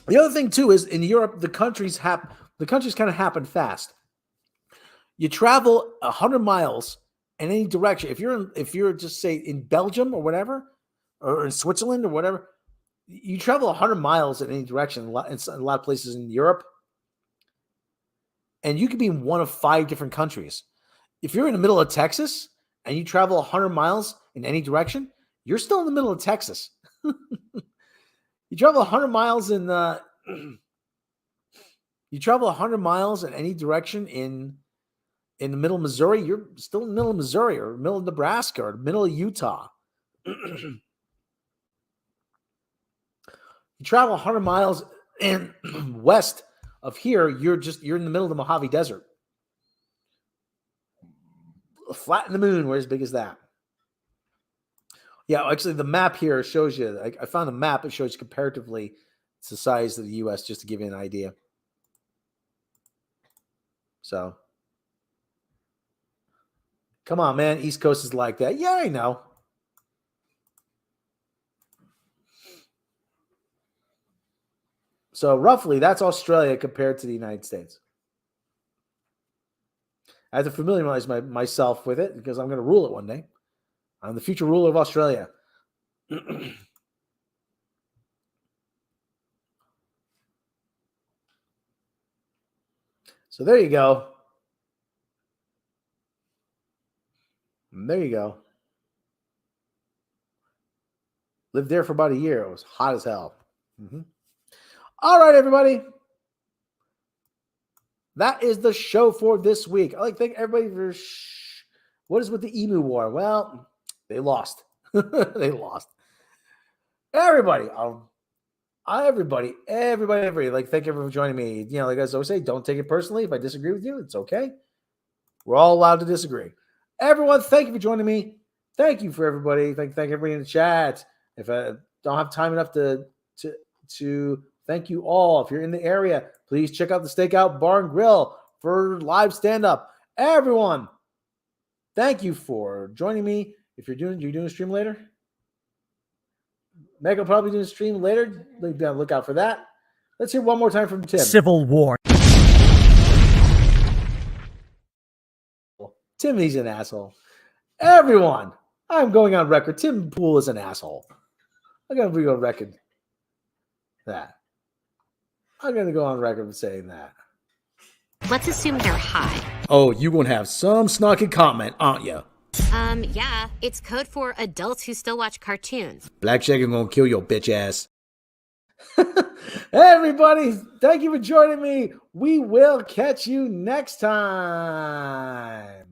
Speaker 1: The other thing, too, is in Europe, the countries kind of happen fast. You travel 100 miles in any direction. If you're just say in Belgium or whatever, or in Switzerland or whatever, you travel 100 miles in any direction. In a lot of places in Europe, and you could be in one of 5 different countries. If you're in the middle of Texas and you travel 100 miles in any direction, you're still in the middle of Texas. You travel 100 miles in you travel 100 miles in any direction in the middle of Missouri, you're still in the middle of Missouri or middle of Nebraska or the middle of Utah. You travel 100 miles in west of here, you're in the middle of the Mojave Desert. Flat in the moon, where as big as that? Yeah, actually, the map here shows you. I found a map. It shows you comparatively the size of the U.S. just to give you an idea. So, come on, man. East Coast is like that. Yeah, I know. So, roughly, that's Australia compared to the United States. I have to familiarize myself with it because I'm going to rule it one day. I'm the future ruler of Australia. So there you go. There you go. Lived there for about a year. It was hot as hell. Mm-hmm. All right, everybody. That is the show for this week. I like to thank everybody for what is with the Emu War? Well, they lost. They lost. Everybody. Everybody. Like, thank everyone for joining me. You know, like I always say, don't take it personally. If I disagree with you, it's okay. We're all allowed to disagree. Everyone, thank you for joining me. Thank you for everybody. Thank everybody in the chat. If I don't have time enough to thank you all. If you're in the area, please check out the Stakeout Bar and Grill for live stand-up. Everyone, thank you for joining me. If you're doing a stream later, Meg will probably do a stream later. Look out for that. Let's hear one more time from Tim.
Speaker 2: Civil War.
Speaker 1: Tim, he's an asshole. Everyone, I'm going on record. Tim Pool is an asshole. I'm going to be on record that. I'm going to go on record with saying that.
Speaker 13: Let's assume they're high.
Speaker 1: Oh, you won't have some snarky comment, aren't you?
Speaker 13: Yeah, it's code for adults who still watch cartoons.
Speaker 1: Black Shaker gonna kill your bitch ass. Everybody, thank you for joining me. We will catch you next time.